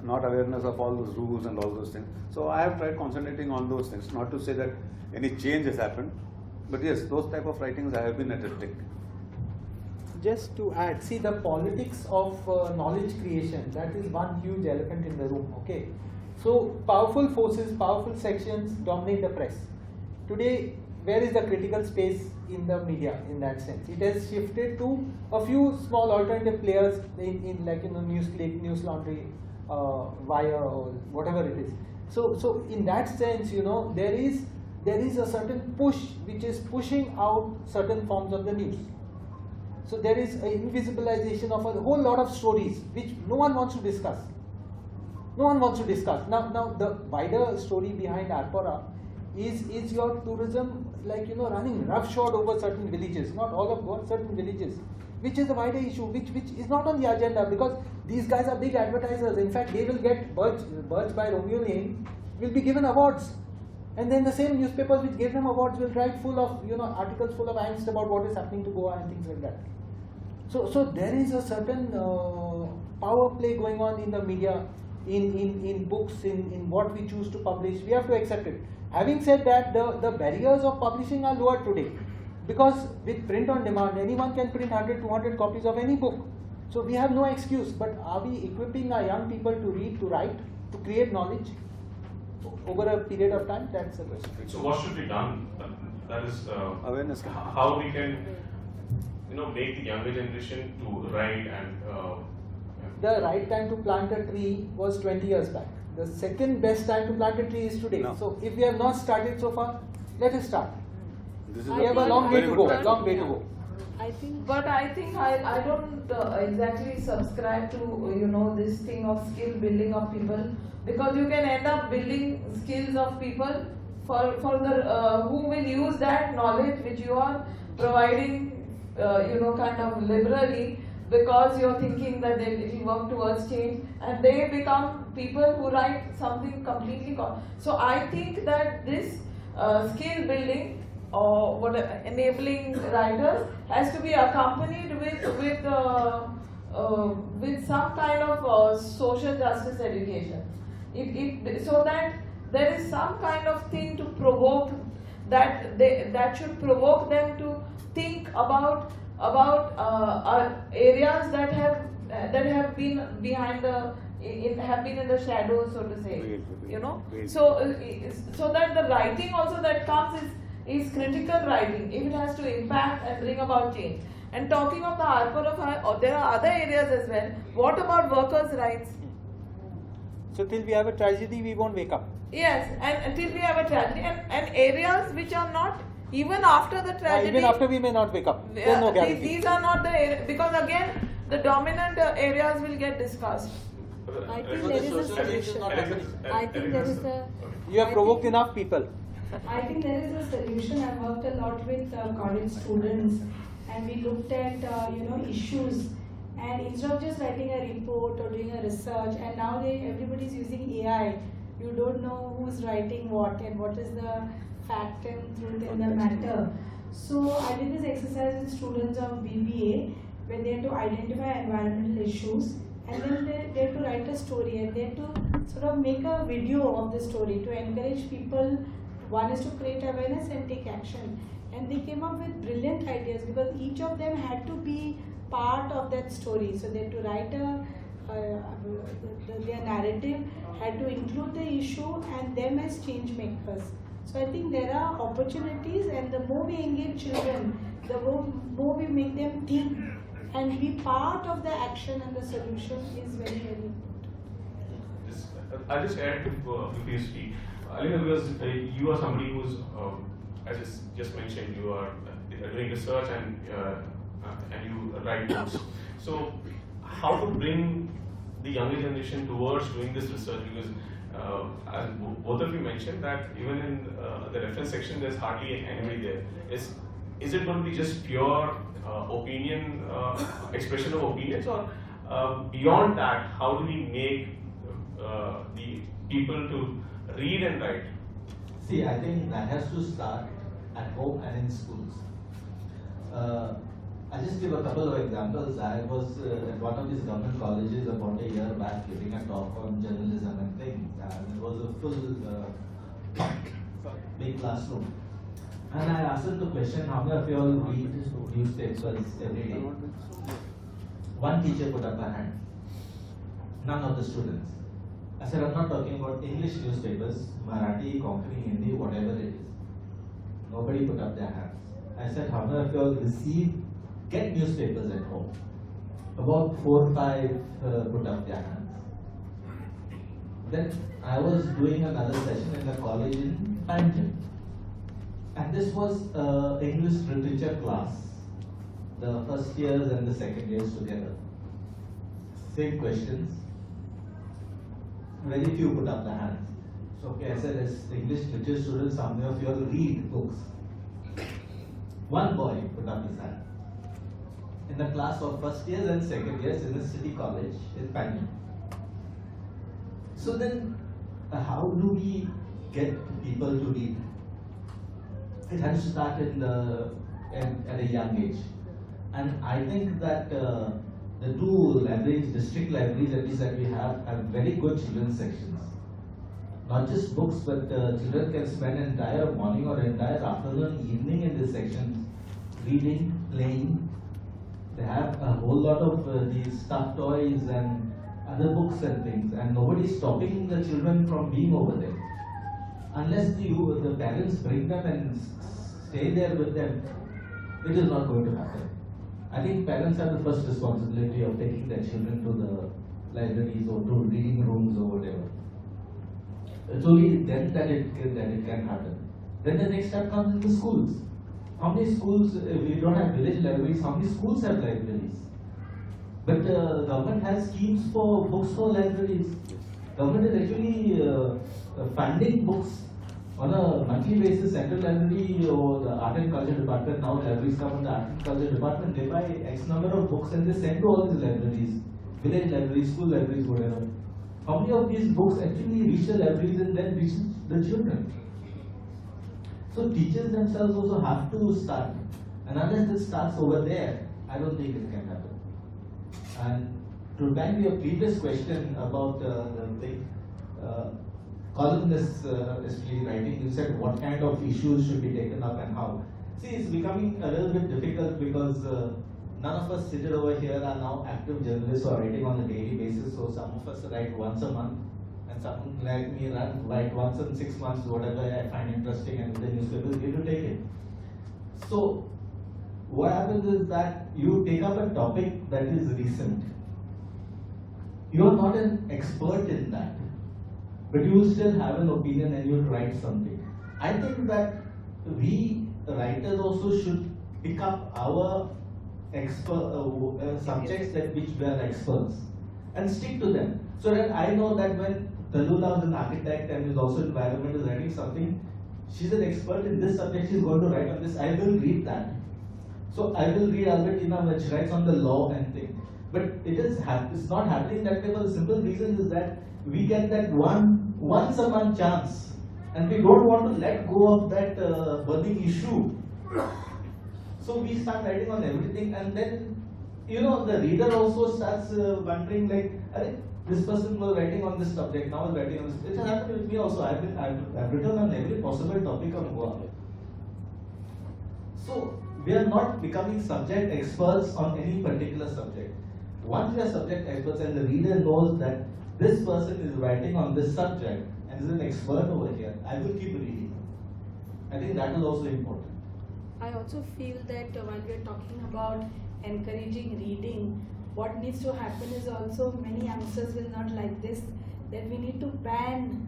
not awareness of all those rules and all those things. So I have tried concentrating on those things, not to say that any change has happened, but yes, those type of writings I have been attempting. Just to add, see, the politics of knowledge creation, that is one huge elephant in the room, okay? So powerful forces, powerful sections dominate the press. Today, where is the critical space in the media in that sense? It has shifted to a few small alternative players in like Newsclick, News Laundry, Wire, or whatever it is. So in that sense, there is a certain push which is pushing out certain forms of the news. So there is an invisibilization of a whole lot of stories which no one wants to discuss. No one wants to discuss. Now the wider story behind Arpora is your tourism, like running roughshod over certain villages, not all of Goa, certain villages, which is the wider issue, which is not on the agenda, because these guys are big advertisers. In fact, they will get Birds by Romeo name will be given awards, and then the same newspapers which gave them awards will write full of articles full of angst about what is happening to Goa and things like that. So there is a certain power play going on in the media, in books, in what we choose to publish. We have to accept it. Having said that, the barriers of publishing are lower today, because with print on demand, anyone can print 100, 200 copies of any book. So we have no excuse. But are we equipping our young people to read, to write, to create knowledge over a period of time? That's the question. So what should be done? That is Awareness. How we can make the younger generation to write and. The right time to plant a tree was 20 years back. The second best time to plant a tree is today. No. So if we have not started so far, let us start. This is We have a long way to go. Long way to go. I think I don't exactly subscribe to this thing of skill building of people, because you can end up building skills of people for the who will use that knowledge which you are providing kind of liberally, because you're thinking that it will work towards change, and they become people who write something completely. So I think that this skill building or enabling writers has to be accompanied with some kind of social justice education. So that there is some kind of thing to provoke that should provoke them to think about areas that have been have been in the shadows, so to say. So that the writing also that comes is critical writing, if it has to impact and bring about change. And talking of the Arpora, there are other areas as well. What about workers' rights? So till we have a tragedy, we won't wake up. Yes, and until we have a tragedy, and areas which are not, even after the tragedy. Even after we may not wake up. There's no guarantee. These are not the areas, because again, the dominant areas will get discussed. I think there is a solution. I think there is a. You have provoked enough people. I think there is a solution. I worked a lot with college students, and we looked at issues. And instead of just writing a report or doing a research, and now everybody is using AI. You don't know who's writing what and what is the fact and truth in the matter. So I did this exercise with students of BBA, where they had to identify environmental issues, and then they had to write a story, and they had to sort of make a video of the story to encourage people. One is to create awareness and take action. And they came up with brilliant ideas, because each of them had to be part of that story. So they had to write their narrative had to include the issue and them as change makers. So I think there are opportunities, and the more we engage children, the more we make them think and be part of the action and the solution is very, very important. I'll just add to you speak. Because you are somebody who's, as I just mentioned, you are doing research and you write books. So how to bring the younger generation towards doing this research? Because as both of you mentioned that even in the reference section, there's hardly anybody there. Is it going to be just pure opinion, expression of opinions, or beyond that, how do we make the people to read and write? See, I think that has to start at home and in schools. I'll just give a couple of examples. I was at one of these government colleges about a year back giving a talk on journalism and things, and it was a full big classroom. And I asked them the question, how many of you all read newspapers every day? One teacher put up a hand. None of the students. I said, I'm not talking about English newspapers, Marathi, Konkani, Hindi, whatever it is. Nobody put up their hands. I said, how many of you all get newspapers at home? About 4 or 5 put up their hands. Then I was doing another session in a college in Pachu. And this was English literature class, the first years and the second years together. Same questions. Very few put up the hands. So okay, I said, as English literature students, how many of you all read books? One boy put up his hand. In the class of first years and second years in a city college in Pachu. So then, how do we get people to read? It has to start at a young age. And I think that the 2 libraries, district libraries at least that we have very good children's sections. Not just books, but children can spend an entire morning or entire afternoon, evening in this section, reading, playing. They have a whole lot of these stuffed toys and other books and things, and nobody is stopping the children from being over there. Unless the parents bring them and stay there with them, it is not going to happen. I think parents have the first responsibility of taking their children to the libraries or to reading rooms or whatever. It's only then that it can happen. Then the next step comes in the schools. How many schools, if we don't have village libraries, how many schools have libraries? But the government has schemes for books for libraries. Government is actually funding books on a monthly basis. Central Library or the Art and Culture Department, now libraries come on the Art and Culture Department, they buy X number of books and they send to all these libraries, village libraries, school libraries, whatever. How many of these books actually reach the libraries and then reach the children? So teachers themselves also have to start, and unless this starts over there, I don't think it can happen. And to back your previous question about the columnists, especially writing, you said what kind of issues should be taken up and how. See, it's becoming a little bit difficult because none of us seated over here are now active journalists or writing on a daily basis. So some of us write once a month, and some like me write once in 6 months, whatever I find interesting, and the newspapers get to take it. So what happens is that you take up a topic that is recent. You are not an expert in that, but you will still have an opinion and you will write something. I think that we writers also should pick up our subjects that which we are experts and stick to them. So that I know that when Talullah is an architect and is also environment is writing something, she's an expert in this subject, she's going to write on this, I will read that. So I will read Albertina when she writes on the law and thing. But it's not happening that way for the simple reason is that we get that once a month chance, and we don't want to let go of that burning issue. So we start writing on everything, and then the reader also starts wondering like, this person was writing on this subject, now is writing on this. It has happened with me also. I've written on every possible topic on Goa. So we are not becoming subject experts on any particular subject. once we are subject experts and the reader knows that this person is writing on this subject and is an expert over here, I will keep reading. I think that is also important. I also feel that while we are talking about encouraging reading, what needs to happen is also, many youngsters will not like this, that we need to ban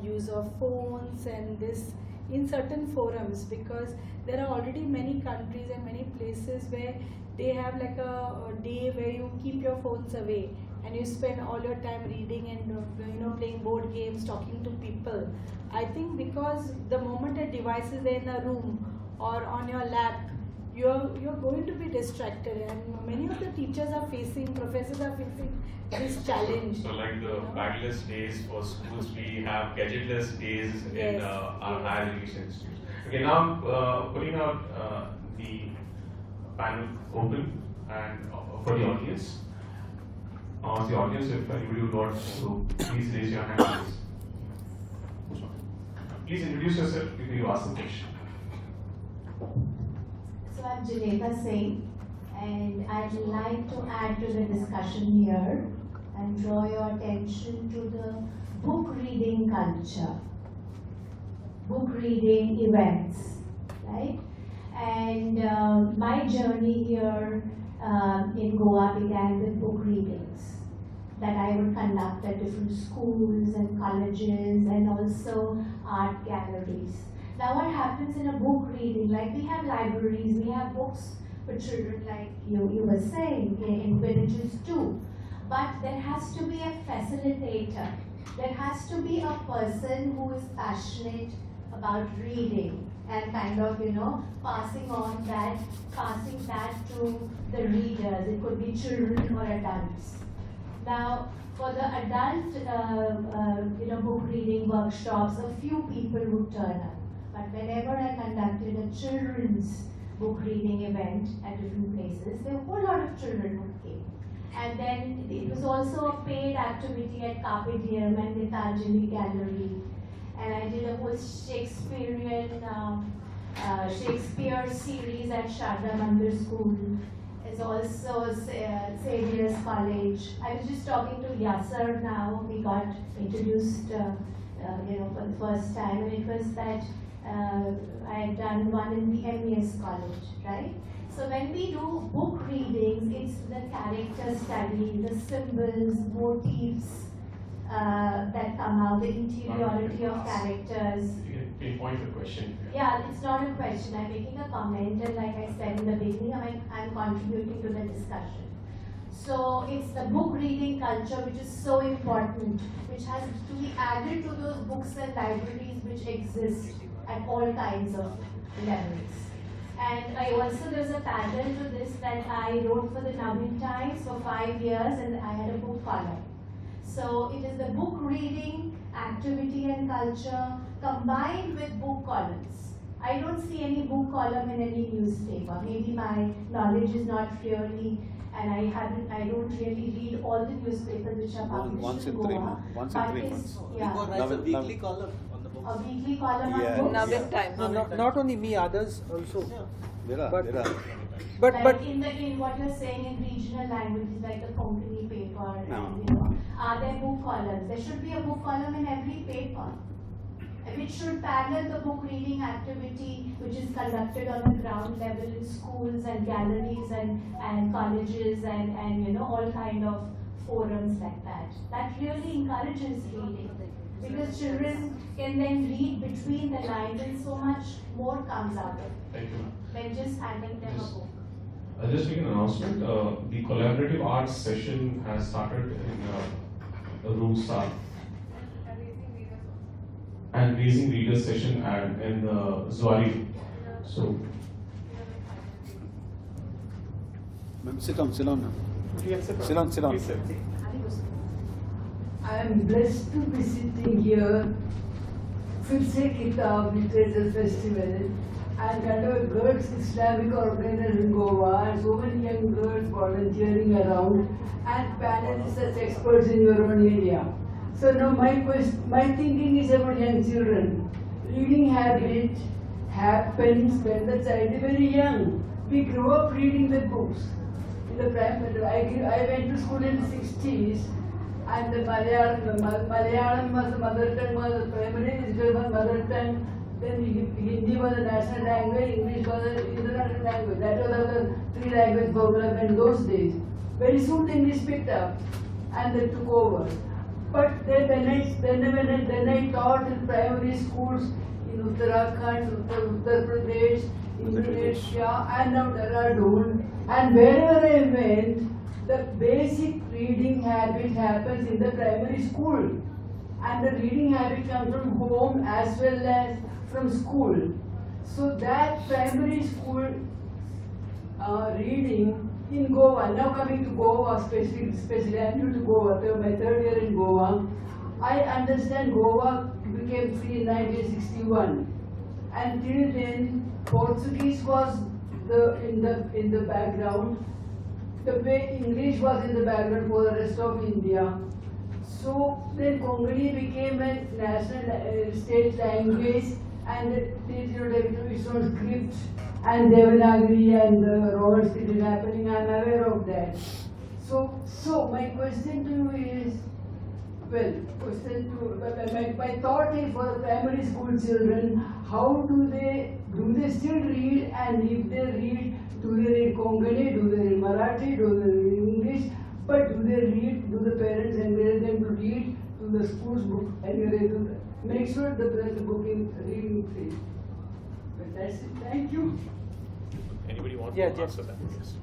use of phones and this in certain forums, because there are already many countries and many places where they have like a day where you keep your phones away and you spend all your time reading and playing board games, talking to people. I think because the moment a device is there in a room or on your lap, you're going to be distracted, and many of the teachers are facing, professors are facing this challenge. So like the bagless days for schools, we have gadgetless days in our higher education institutes. Okay, now putting out the panel open and for the audience. The audience, if anybody would want to, please raise your hand. Please introduce yourself before you ask the question. So I'm Janeta Singh, and I'd like to add to the discussion here and draw your attention to the book reading culture, book reading events, right? And my journey here in Goa began with book readings that I would conduct at different schools and colleges and also art galleries. Now what happens in a book reading, like we have libraries, we have books for children like you were saying, in villages too. But there has to be a facilitator. There has to be a person who is passionate about reading and kind of, passing that to the readers. It could be children or adults. Now, for the adult, book reading workshops, a few people would turn up. But whenever I conducted a children's book reading event at different places, there were a whole lot of children who came. And then it was also a paid activity at Carpe Diem and Netajali Gallery. And I did a whole Shakespeare series at Sharda Mandir School. It's also Xavier's College. I was just talking to Yasser now. We got introduced, for the first time, and it was that I had done one in the MES College, right? So when we do book readings, it's the character study, the symbols, motifs that come out, the interiority of characters. You can pinpoint the question. Yeah, it's not a question. I'm making a comment, and like I said in the beginning, I'm contributing to the discussion. So it's the book reading culture which is so important, which has to be added to those books and libraries which exist at all kinds of levels. And there's a pattern to this that I wrote for the Navin Times for 5 years, and I had a book column. So it is the book reading activity and culture combined with book columns. I don't see any book column in any newspaper. Maybe my knowledge is not really, and I don't really read all the newspapers which are published Once in Goa. 3 months. Once in 3 months. Yeah. Goa writes a weekly column on the books. A weekly column Yeah. on books. Navin Times. No, not only me, others also. There are. But- There are. But Like in what you're saying in regional languages like the Konkani paper, and are there book columns? There should be a book column in every paper, which should parallel the book reading activity which is conducted on the ground level in schools and galleries and colleges and all kind of forums like that. That really encourages reading, because children can then read between the lines and so much more comes out of it Thank you, ma'am. than just handing them a book. I'll just make an announcement. The collaborative arts session has started in room staff. And raising readers session in Zuari. So, Ma'am, sit down, ma'am. Sit down. I am blessed to be sitting here, Phirse Kitaab Literature Festival, and under Girls Islamic Organization in Goa, and so many young girls volunteering around, and panelists as experts in your own area. So now my thinking is about young children. Reading habit happens when the child is very young. We grow up reading the books. in the primary. I went to school in the 60s, and the Malayalam was the mother tongue, was the primary, literature was mother tongue, then Hindi was the national language, English was the international language. That was the three language vocabulary in those days. Very soon the English picked up and they took over. But then when I taught in primary schools in Uttarakhand, Uttar Pradesh, Indonesia, and now Dehradun, and wherever I went, the basic reading habit happens in the primary school, and the reading habit comes from home as well as from school. So that primary school reading in Goa, now coming to Goa especially I'm new to Goa, my third year in Goa, I understand Goa became free in 1961, and till then Portuguese was in the background, the way English was in the background for the rest of India. So then Konkani became a national state language, and it developed its own script, and Devanagari and the Roman script is happening. I am aware of that. So my question to you is, my thought is for the primary school children, how do they still read, and if they read, do they read Konkani, do they read Marathi, do they read English, but do the parents encourage them to read to the school's book, encourage them to make sure that the book is reading free. But that's it, thank you. Anybody want Yeah, to answer that? Yes.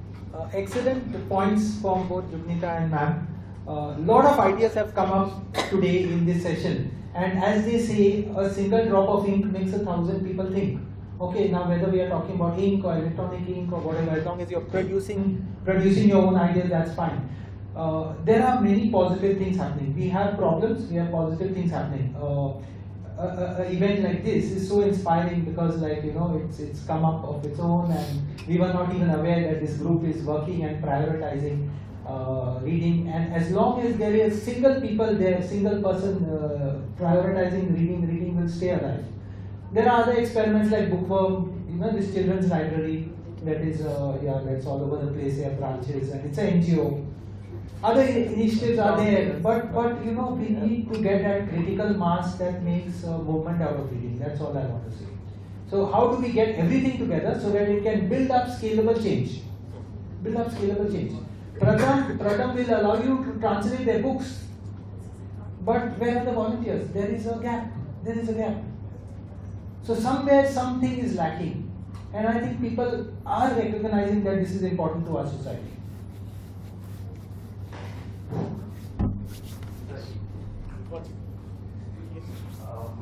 Excellent points from both Jugnita and ma'am. Lot of ideas have come up today in this session, and as they say, a single drop of ink makes 1,000 people think. Okay, now whether we are talking about ink or electronic ink or whatever, as long as you're producing your own ideas, that's fine. There are many positive things happening. We have problems, we have positive things happening. An event like this is so inspiring because, like, you know, it's come up of its own, and we were not even aware that this group is working and prioritizing reading. And as long as there is single person prioritizing reading will stay alive. There are other experiments like Bookworm, you know, this children's library that is that's all over the place. They have branches, and it's an NGO. Other initiatives are there, but you know, we need to get that critical mass that makes a movement out of reading. That's all I want to say. So how do we get everything together so that it can build up scalable change? Pradham will allow you to translate their books, but where are the volunteers? There is a gap. So somewhere something is lacking, and I think people are recognizing that this is important to our society.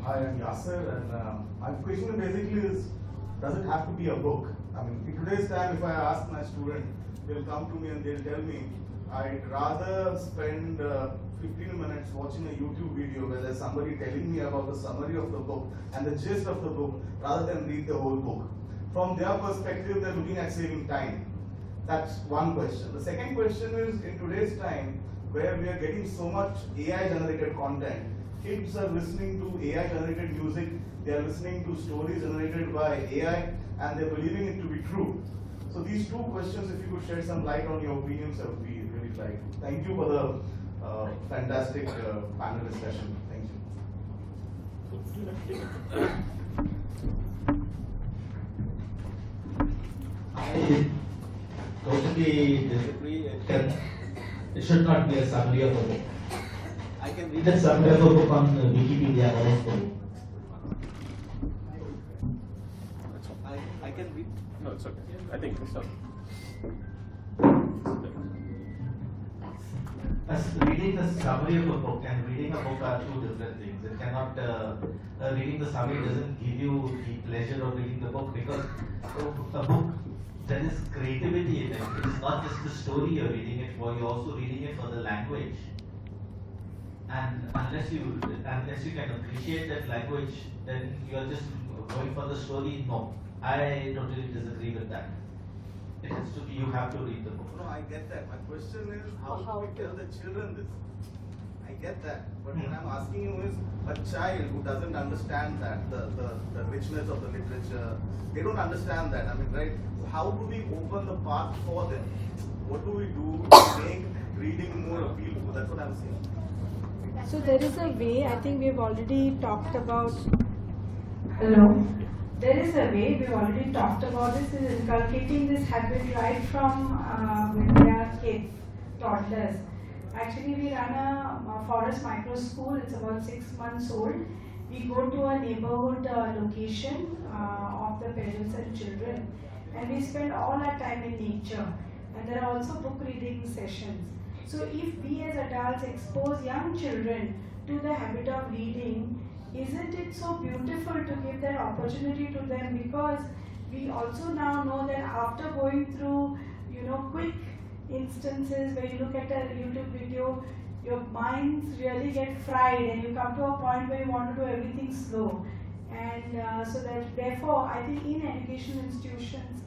Hi, I'm Yasser, and my question basically is, does it have to be a book? I mean, in today's time, if I ask my student, they'll come to me and they'll tell me, I'd rather spend 15 minutes watching a YouTube video where there's somebody telling me about the summary of the book and the gist of the book rather than read the whole book. From their perspective, they're looking at saving time. That's one question. The second question is, in today's time, where we are getting so much AI-generated content, kids are listening to AI-generated music, they are listening to stories generated by AI, and they're believing it to be true. So these two questions, if you could shed some light on your opinions, I would be really glad. Thank you for the fantastic panel discussion. Thank you. I totally disagree. It should not be a summary of a book. I can read a summary of a book on Wikipedia also. I can read. No, it's okay. I think it's okay. Reading the summary of a book and reading a book are two different things. It cannot, reading the summary doesn't give you the pleasure of reading the book, because a book, there is creativity in it. It is not just the story you're reading it for, you're also reading it for the language. And unless you can appreciate that language, then you're just going for the story. No, I totally disagree with that. It has to be, you have to read the book. No, I get that. My question is, how do we tell the children this? I get that. But what I'm asking you is, a child who doesn't understand that, the richness of the literature, they don't understand that. I mean, right? How do we open the path for them? what do we do to make reading more appealing? That's what I'm saying. So there is a way, I think we've already talked about, hello, there is a way, we've already talked about this, is inculcating this habit right from when they are kids, toddlers. Actually, we run a forest micro school, it's about 6 months old. We go to a neighborhood location of the parents and children, and we spend all our time in nature. And there are also book reading sessions. So if we as adults expose young children to the habit of reading, isn't it so beautiful to give that opportunity to them? Because we also now know that after going through, quick instances where you look at a YouTube video, your minds really get fried and you come to a point where you want to do everything slow. And so that therefore, I think in education institutions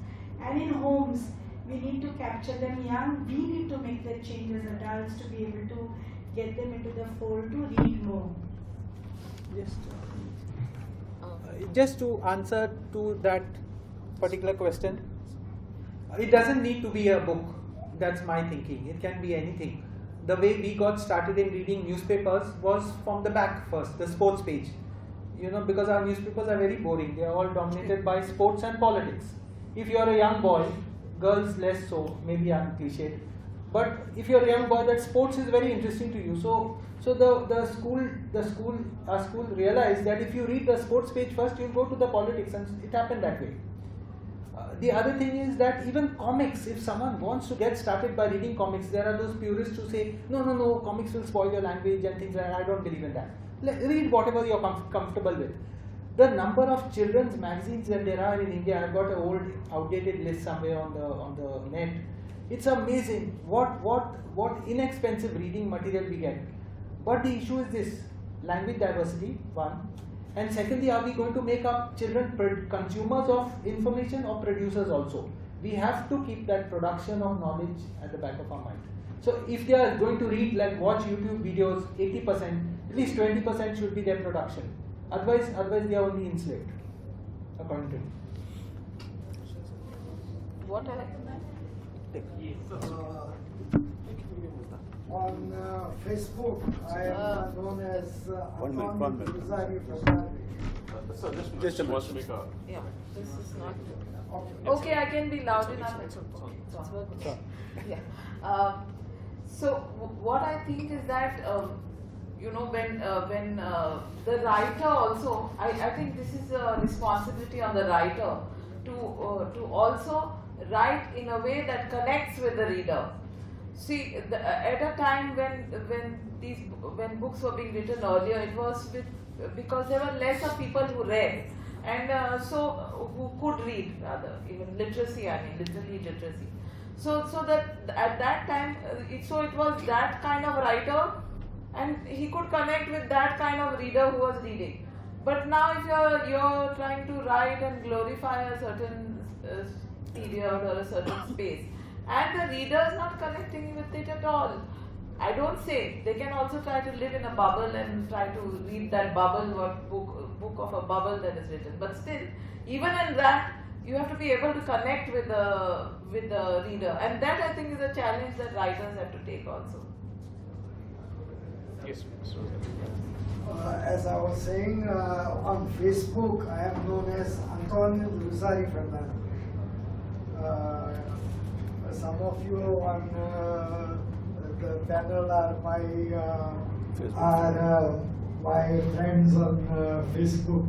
and in homes, we need to capture them young. We need to make that change as adults to be able to get them into the fold to read more. Just to answer to that particular question, it doesn't need to be a book. That's my thinking. It can be anything. The way we got started in reading newspapers was from the back first, the sports page. Because our newspapers are very boring. They are all dominated by sports and politics. If you are a young boy, girls less so, maybe I'm cliched, but if you're a young boy, that sports is very interesting to you. So our school realized that if you read the sports page first, you'll go to the politics, and it happened that way. The other thing is that even comics, if someone wants to get started by reading comics, there are those purists who say, no, comics will spoil your language and things like that. I don't believe in that. Read whatever you're comfortable with. The number of children's magazines that there are in India, I've got an old outdated list somewhere on the net. It's amazing what inexpensive reading material we get. But the issue is this: language diversity, one, and secondly, are we going to make our children consumers of information or producers also? We have to keep that production of knowledge at the back of our mind. So if they are going to read, like watch YouTube videos, 80%, at least 20% should be their production. Otherwise they are only enslaved, according to me. What I on Facebook, I am known as One minute. Just a minute. Yeah, this is not. Okay, I can be loud enough. Yeah. So what I think is that when the writer also, I think this is a responsibility on the writer to also write in a way that connects with the reader. See, at a time when books were being written earlier, it was because there were lesser people who read, and so who could read, rather, even literacy. I mean, literally literacy. So that at that time, it was that kind of writer, and he could connect with that kind of reader who was reading. But now, if you're trying to write and glorify a certain period or a certain space, and the reader is not connecting with it at all, I don't say. They can also try to live in a bubble and try to read that bubble, what book of a bubble that is written. But still, even in that, you have to be able to connect with the reader, and that I think is a challenge that writers have to take also. Yes, as I was saying, on Facebook, I am known as Antonio Rosari Fernando. Some of you on the panel are my friends on Facebook.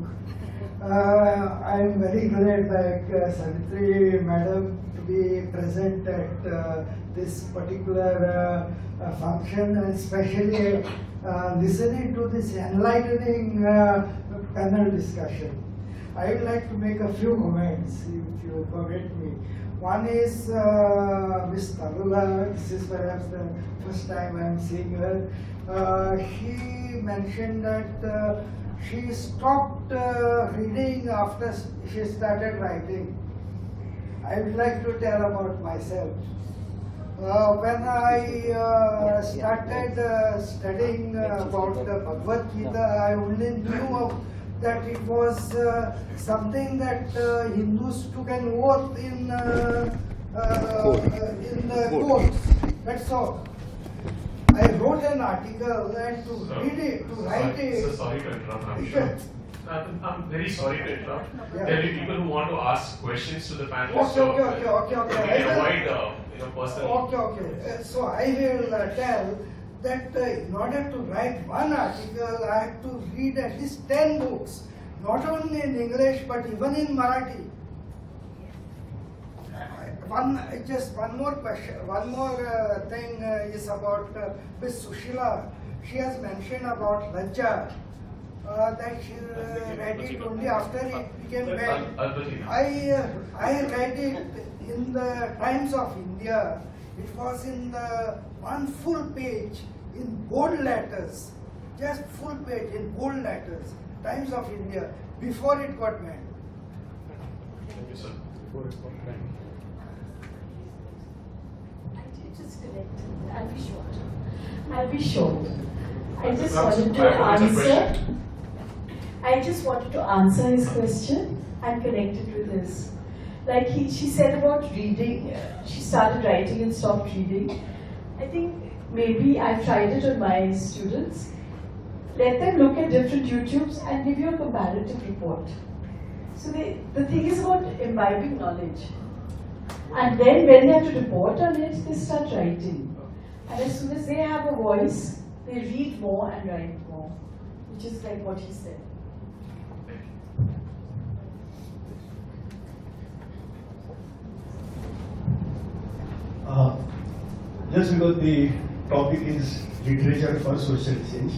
I am very glad, like Savitri Madam, to be present at this particular function, and especially listening to this enlightening panel discussion. I would like to make a few comments, if you permit me. One is Miss Talullah. This is perhaps the first time I am seeing her. She mentioned that she stopped reading after she started writing. I would like to tell about myself. When I started studying about the Bhagavad Gita, I only knew that it was something that Hindus took an oath in in the courts. That's all. I wrote an article and to read it, to write it. Sorry to interrupt. I'm very sorry to interrupt. Yeah. There will be people who want to ask questions to the panel. Okay. We can avoid personal. Okay. So I will tell that in order to write one article, I have to read at least 10 books, not only in English but even in Marathi. Just one more question. One more thing is about Miss Sushila. She has mentioned about Lajja. That she read it only after it became banned. I read it in the Times of India. It was in the one full page in bold letters, just full page in bold letters. Times of India before it got banned. Thank you, sir. I'll be short. I just wanted to answer his question and connect it with this. Like she said about reading, she started writing and stopped reading. I think maybe I've tried it on my students. Let them look at different YouTubes and give you a comparative report. So the thing is about imbibing knowledge. And then when they have to report on it, they start writing. And as soon as they have a voice, they read more and write more, which is like what he said. Just because the topic is literature for social change,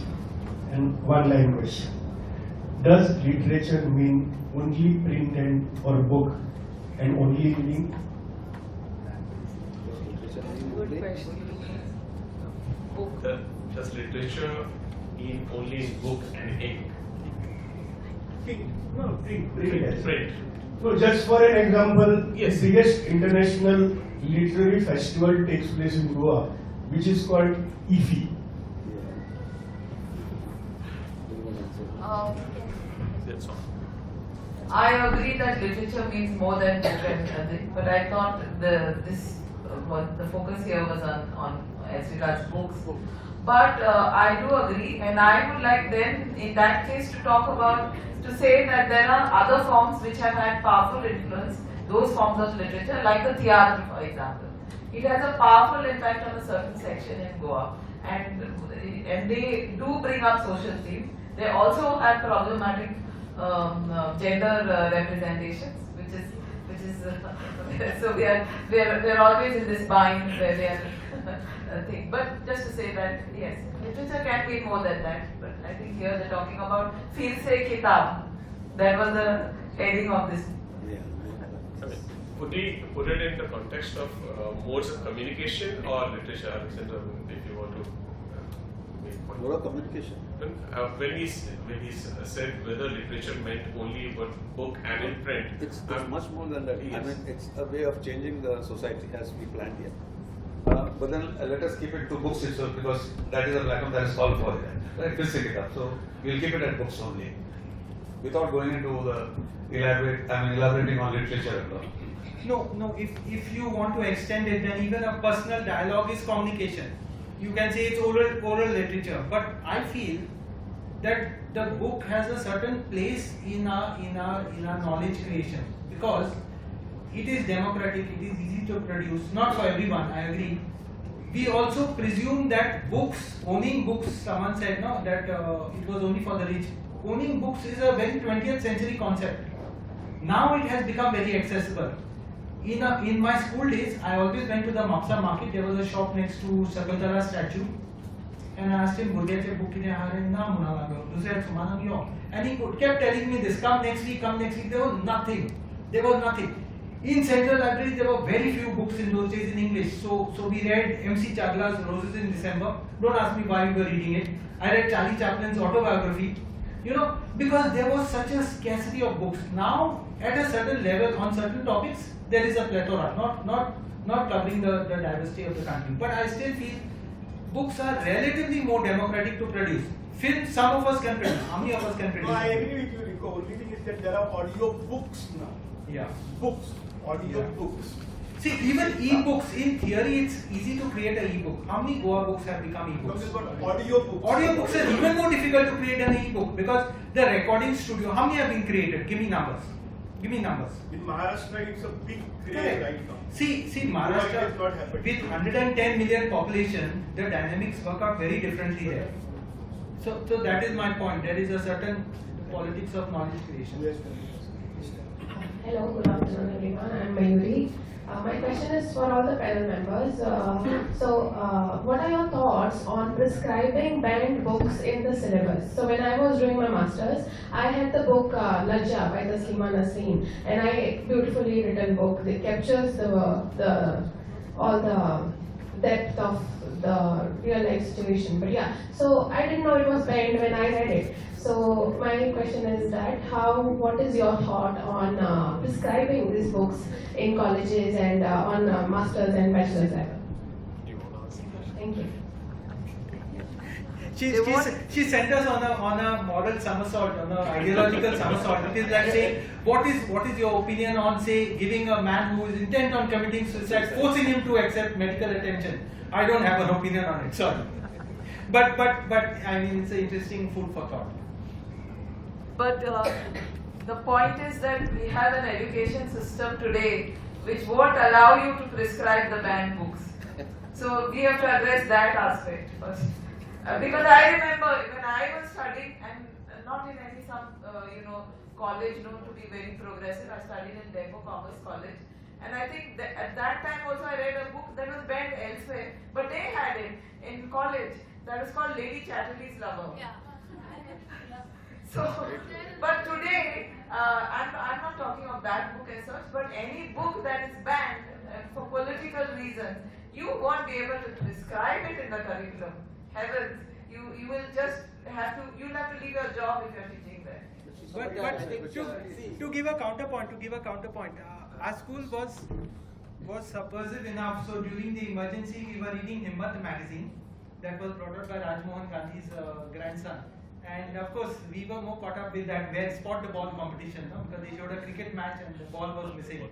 and one line question. Does literature mean only print or book and only reading? Good question. Does literature mean only in book and ink? No, print. Print. So just for an example, Yes. the biggest international literary festival takes place in Goa, which is called IFI. That's all. I agree that literature means more than book and music, but I thought the focus here was on as regards books. But I do agree, and I would like then in that case to say that there are other forms which have had powerful influence, those forms of literature, like the theatre, for example. It has a powerful impact on a certain section in Goa, and they do bring up social themes. They also have problematic gender representations, which is so we are always in this bind where they are thing. But just to say that yes, literature can be more than that. But I think here they're talking about Phirse Kitaab. That was the heading of this. Could we put it in the context of modes of communication or literature, Alexandre, if you want to make one? Mode of communication. When he said whether literature meant only book and in print, It's much more than that. Yes. I mean, it's a way of changing the society as we planned here. But then let us keep it to books itself, because that is a platform that is called for it. Right? We'll pick it up. So we'll keep it at books only, without going into the elaborating on literature and all. No. If you want to extend it, then even a personal dialogue is communication. You can say it's oral literature, but I feel that the book has a certain place in our knowledge creation, because it is democratic, it is easy to produce, not for everyone, I agree. We also presume that owning books, someone said no, that it was only for the rich. Owning books is a very 20th century concept. Now it has become very accessible. In my school days, I always went to the Mapsa market. There was a shop next to Sakuntala statue, and I asked him, "Burgeche book kine aa rahe na muna lago." Dusre sumana gyo, and he kept telling me this, come next week. There was nothing. In Central Library, there were very few books in those days in English. So we read M.C. Chagla's Roses in December. Don't ask me why we were reading it. I read Charlie Chaplin's autobiography. Because there was such a scarcity of books. Now, at a certain level, on certain topics, there is a plethora, not covering the diversity of the country. But I still feel books are relatively more democratic to produce. Film, some of us can produce. How many of us can produce? No, I agree with you, Rico. Only thing is that there are audio books now. Yeah. Books. Audio books. See, even e-books, in theory, it's easy to create an e-book. How many Goa books have become e-books? Audio books. Audio books are even more difficult to create an e-book because the recording studio, how many have been created? Give me numbers. Give me numbers. In Maharashtra, it's a big craze right now. See, Maharashtra, with 110 million population, the dynamics work out very differently there. So that is my point. There is a certain politics of knowledge creation. Hello, good afternoon everyone. I am Mayuri. My question is for all the panel members. What are your thoughts on prescribing banned books in the syllabus? So when I was doing my masters, I had the book Lajja by Taslima Nasreen, and I beautifully written book that captures all the depth of the real life situation. But yeah, so I didn't know it was banned when I read it. So my question is that what is your thought on prescribing these books in colleges and on masters and bachelor's level? Thank you. She sent us on a moral somersault, on an ideological somersault. It is like saying, what is your opinion on, say, giving a man who is intent on committing suicide, forcing him to accept medical attention? I don't have an opinion on it. Sorry, but I mean, it's an interesting food for thought. But the point is that we have an education system today which won't allow you to prescribe the banned books. So we have to address that aspect first. Because I remember when I was studying, and not in any college known to be very progressive, I studied in Demo Commerce College, and I think that at that time also I read a book that was banned elsewhere, but they had it in college. That was called Lady Chatterley's Lover. Yeah. So, but today, I'm not talking of that book as such, but any book that is banned for political reasons, you won't be able to prescribe it in the curriculum. Heavens, you will just have to leave your job if you're teaching there. But to give a counterpoint, our school was subversive enough. So during the emergency, we were reading Himmat magazine that was brought out by Rajmohan Gandhi's grandson. And of course, we were more caught up with that where spot the ball competition, no? Because they showed a cricket match and the ball was missing.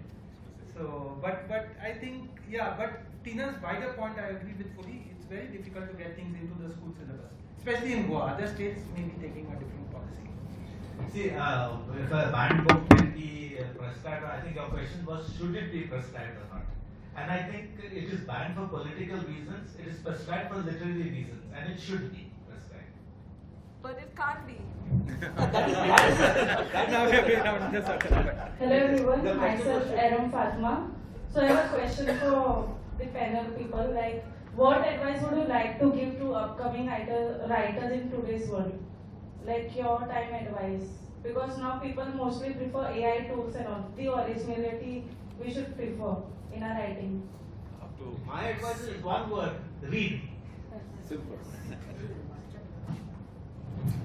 So, but I think, yeah, but Tina's wider point I agree with fully. It's very difficult to get things into the school syllabus, especially in Goa. Other states may be taking a different policy. See, if a banned book can be prescribed, I think your question was, should it be prescribed or not? And I think it is banned for political reasons, it is prescribed for literary reasons, and it should be prescribed. But it can't be. Hello everyone, myself Aram Fatma. So I have a question for the panel people, like what advice would you like to give to upcoming writers in today's world? Like your time advice. Because now people mostly prefer AI tools and all. The originality we should prefer in our writing. My advice is one word, read. Simple.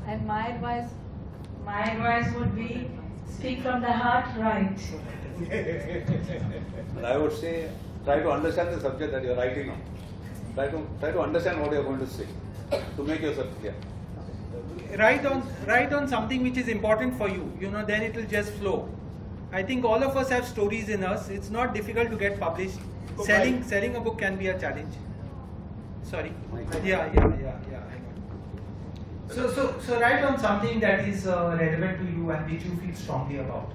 And my advice would be speak from the heart, write. But I would say, try to understand the subject that you are writing on. Try to understand what you are going to say to make yourself clear. Write on something which is important for you. Then it will just flow. I think all of us have stories in us. It's not difficult to get published. Selling a book can be a challenge. Sorry. Yeah. So write on something that is relevant to you and which you feel strongly about.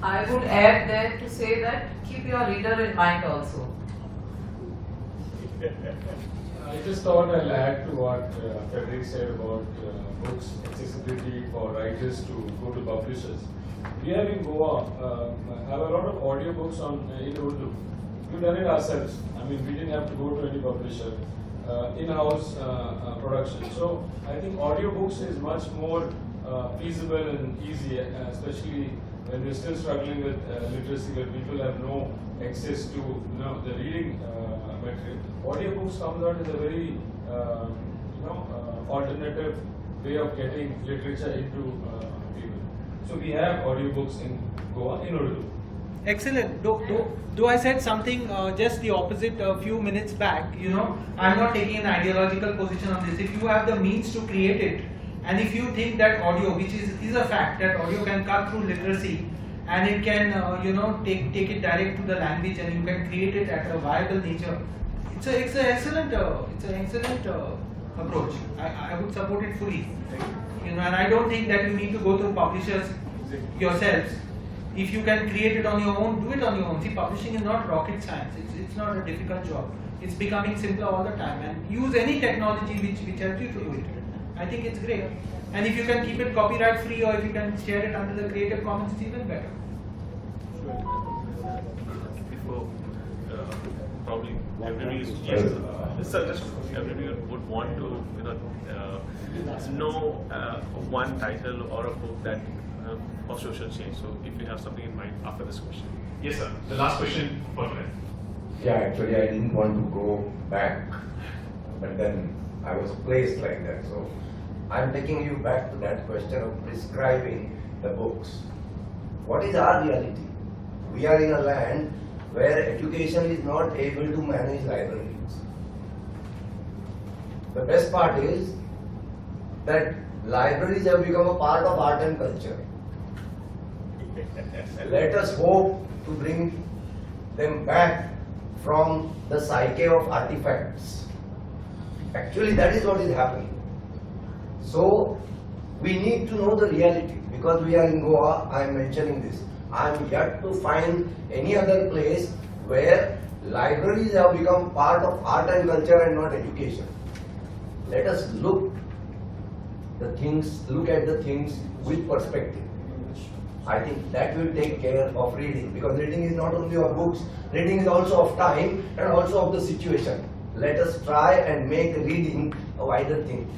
I would add there to say that keep your reader in mind also. I just thought I'll add to what Frederick said about books, accessibility for writers to go to publishers. We have in Goa have a lot of audiobooks in Urdu. We've done it ourselves. I mean, we didn't have to go to any publisher. In-house production. So I think audiobooks is much more feasible and easy, especially when we're still struggling with literacy, where people have no access to the reading material. Audiobooks comes out as a very alternative way of getting literature into people. So we have audiobooks in Goa in Urdu. Excellent. Though I said something just the opposite a few minutes back, I'm not taking an ideological position on this. If you have the means to create it, and if you think that audio, which is a fact, that audio can cut through literacy, and it can take it direct to the language, and you can create it at a viable nature. It's an excellent approach. I would support it fully. And I don't think that you need to go through publishers yourselves. If you can create it on your own, do it on your own. See, publishing is not rocket science. It's not a difficult job. It's becoming simpler all the time. And use any technology which helps you to do it. I think it's great. And if you can keep it copyright free, or if you can share it under the Creative Commons, it's even better. Before, probably everybody would want to know one title or a book that of social change. So if you have something in mind after this question. Yes, sir. The last question for today. Yeah, actually I didn't want to go back, but then I was placed like that. So I'm taking you back to that question of prescribing the books. What is our reality? We are in a land where education is not able to manage libraries. The best part is that libraries have become a part of art and culture. Let us hope to bring them back from the psyche of artifacts. Actually, that is what is happening. So, we need to know the reality. Because we are in Goa, I am mentioning this. I am yet to find any other place where libraries have become part of art and culture and not education. Let us look at the things with perspective. I think that will take care of reading, because reading is not only of books, reading is also of time and also of the situation. Let us try and make reading a wider thing.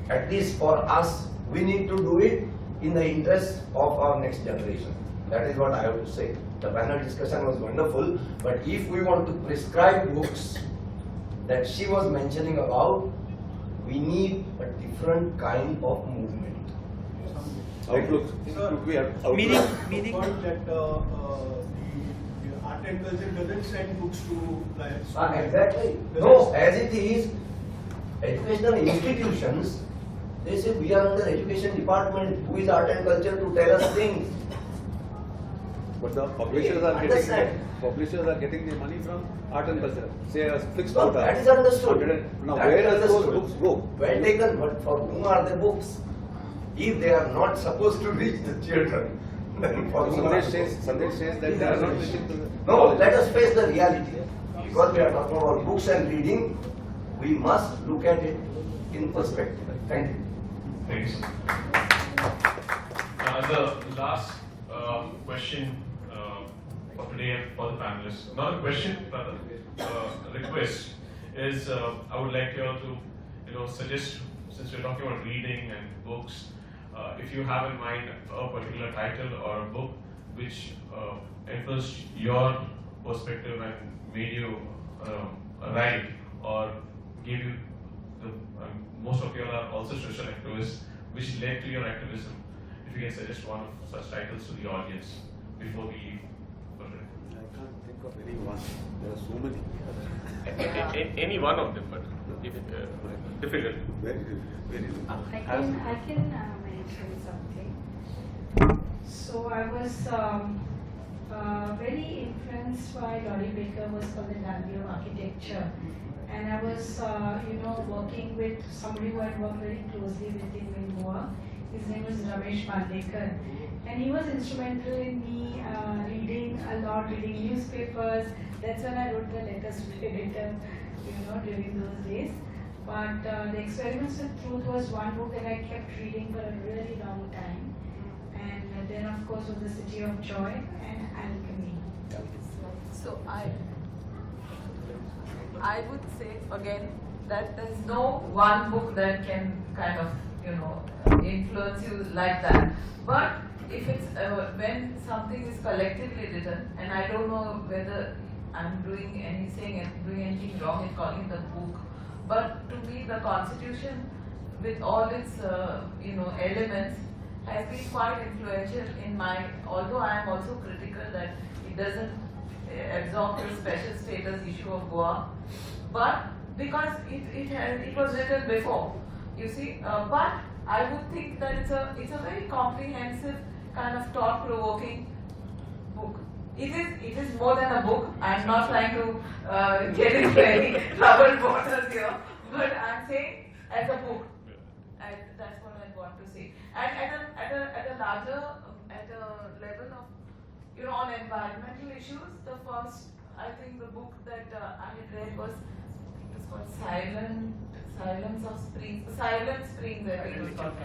At least for us, we need to do it in the interest of our next generation. That is what I have to say. The panel discussion was wonderful, but if we want to prescribe books that she was mentioning about, we need a different kind of movement. Outlook. Meaning that the art and culture doesn't send books to libraries. Exactly. No, as it is, educational institutions, they say we are under education department. Who is art and culture to tell us things? But the publishers are getting the money from art and culture. Say a fixed quota. That is understood. Now where does those books go? Well taken, but for whom are the books? If they are not supposed to reach the children, then for whom are the books? Sandesh says that they are not reaching to the... No, let us face the reality. Because we are talking about books and reading, we must look at it in perspective. Thank you. Thanks. The last question for today and for the panelists, not a question, rather a request, is I would like you all to suggest, since we're talking about reading and books, if you have in mind a particular title or a book which influenced your perspective and made you write or gave you most of you are also social activists, which led to your activism. If you can suggest one of such titles to the audience before we leave for today. I can't think of any one. There are so many. Any one of them, but if difficult. Very difficult. I can mention something. So I was very influenced by Laurie Baker, was called the Gandhi of Architecture. And I was, working with somebody who I worked very closely with in Goa. His name was Ramesh Pandekar. And he was instrumental in me reading a lot, reading newspapers. That's when I wrote the letters to the editor, during those days. But the Experiments with Truth was one book that I kept reading for a really long time. And then, of course, was The City of Joy and Alchemy. So I would say again that there's no one book that can kind of influence you like that. But if it's when something is collectively written, and I don't know whether I'm doing anything wrong in calling it a book, but to me the Constitution with all its elements has been quite influential in my. Although I am also critical that it doesn't absorb the special status issue of Goa, but because it was written before, you see. But I would think that it's a very comprehensive kind of thought-provoking It is more than a book. I'm not trying to get into any troubled waters here, but I'm saying as a book. That's what I want to say. And at a larger, at a level of, on environmental issues, the first, I think the book that I had read was, it was called Silence Springs, I think it was called.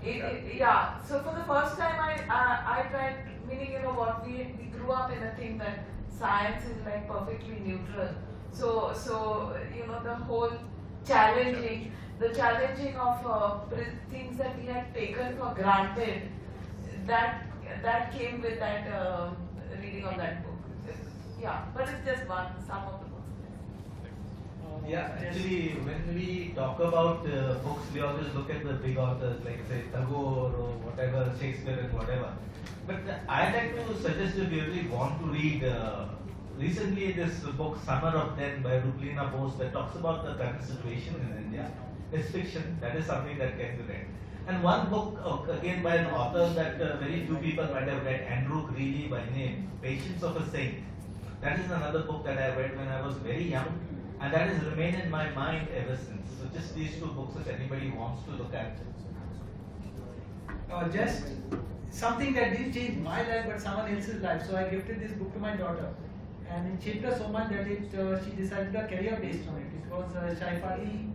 Yeah, so for the first time I tried, meaning, what we grew up in a thing that science is like perfectly neutral. So the whole challenging of things that we had taken for granted, that came with that reading of that book. Yeah, but it's just some of the books. Yeah, actually, when we talk about books, we always look at the big authors like, say, Tagore or whatever, Shakespeare and whatever. But I'd like to suggest if you really want to read, recently this book, Summer of 10 by Albertina Almeida, that talks about the current situation in India. It's fiction, that is something that can be read. And one book, again by an author that very few people might have read, Andrew Greeley by name, Patience of a Saint. That is another book that I read when I was very young, and that has remained in my mind ever since. So just these two books if anybody wants to look at. Just something that didn't change my life but someone else's life. So I gifted this book to my daughter, and it changed her so much that she decided a career based on it. It was Shaifali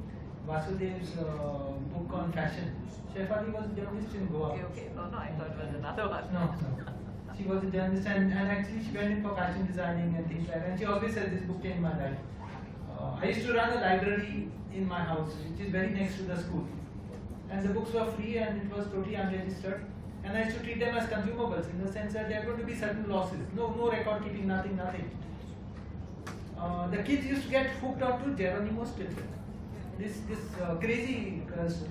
Vasudev's book on fashion. Shaifali was a journalist in Goa. Okay. No, I thought it was another one. No. She was a journalist and actually she went in for fashion designing and things like that. And she always said this book changed my life. I used to run a library in my house, which is very next to the school. And the books were free and it was totally unregistered. And I used to treat them as consumables in the sense that there are going to be certain losses. No record keeping, nothing. The kids used to get hooked onto Geronimo Stilton. This crazy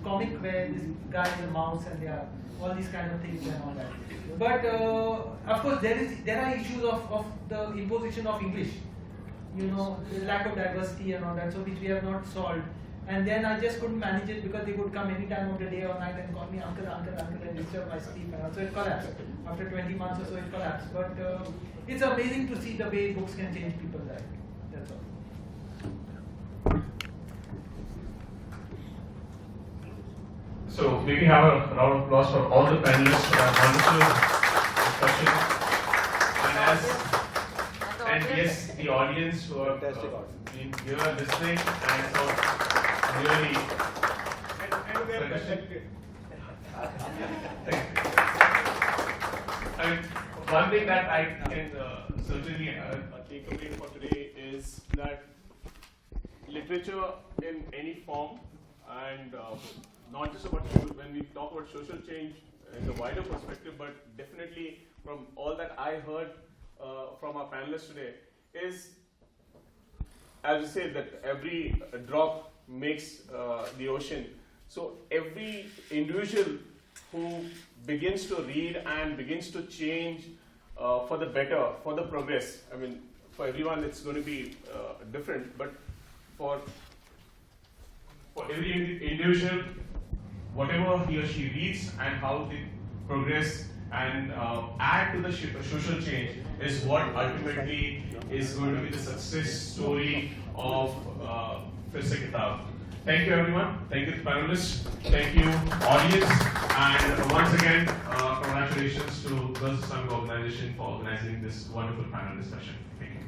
comic where this guy is a mouse and there are all these kind of things and all that. But of course there are issues of the imposition of English. The lack of diversity and all that, so which we have not solved. And then I just couldn't manage it because they would come any time of the day or night and call me uncle and disturb my sleep and all. So it collapsed. After 20 months or so it collapsed. But it's amazing to see the way books can change people's lives. That's all. So maybe have a round of applause for all the panelists for that wonderful discussion. And yes, the audience who have been here listening and so really. One thing that I can certainly take away for today is that literature in any form, and not just about when we talk about social change in the wider perspective, but definitely from all that I heard from our panelists today is, as you say, that every drop makes the ocean. So every individual who begins to read and begins to change for the better, for the progress. I mean, for everyone it's going to be different, but for every individual, whatever he or she reads and how they progress and add to the social change is what ultimately is going to be the success story of Phirse Kitaab. Thank you everyone, thank you panelists, thank you audience, and once again congratulations to Girls Islamic Organization for organizing this wonderful panel discussion. Thank you.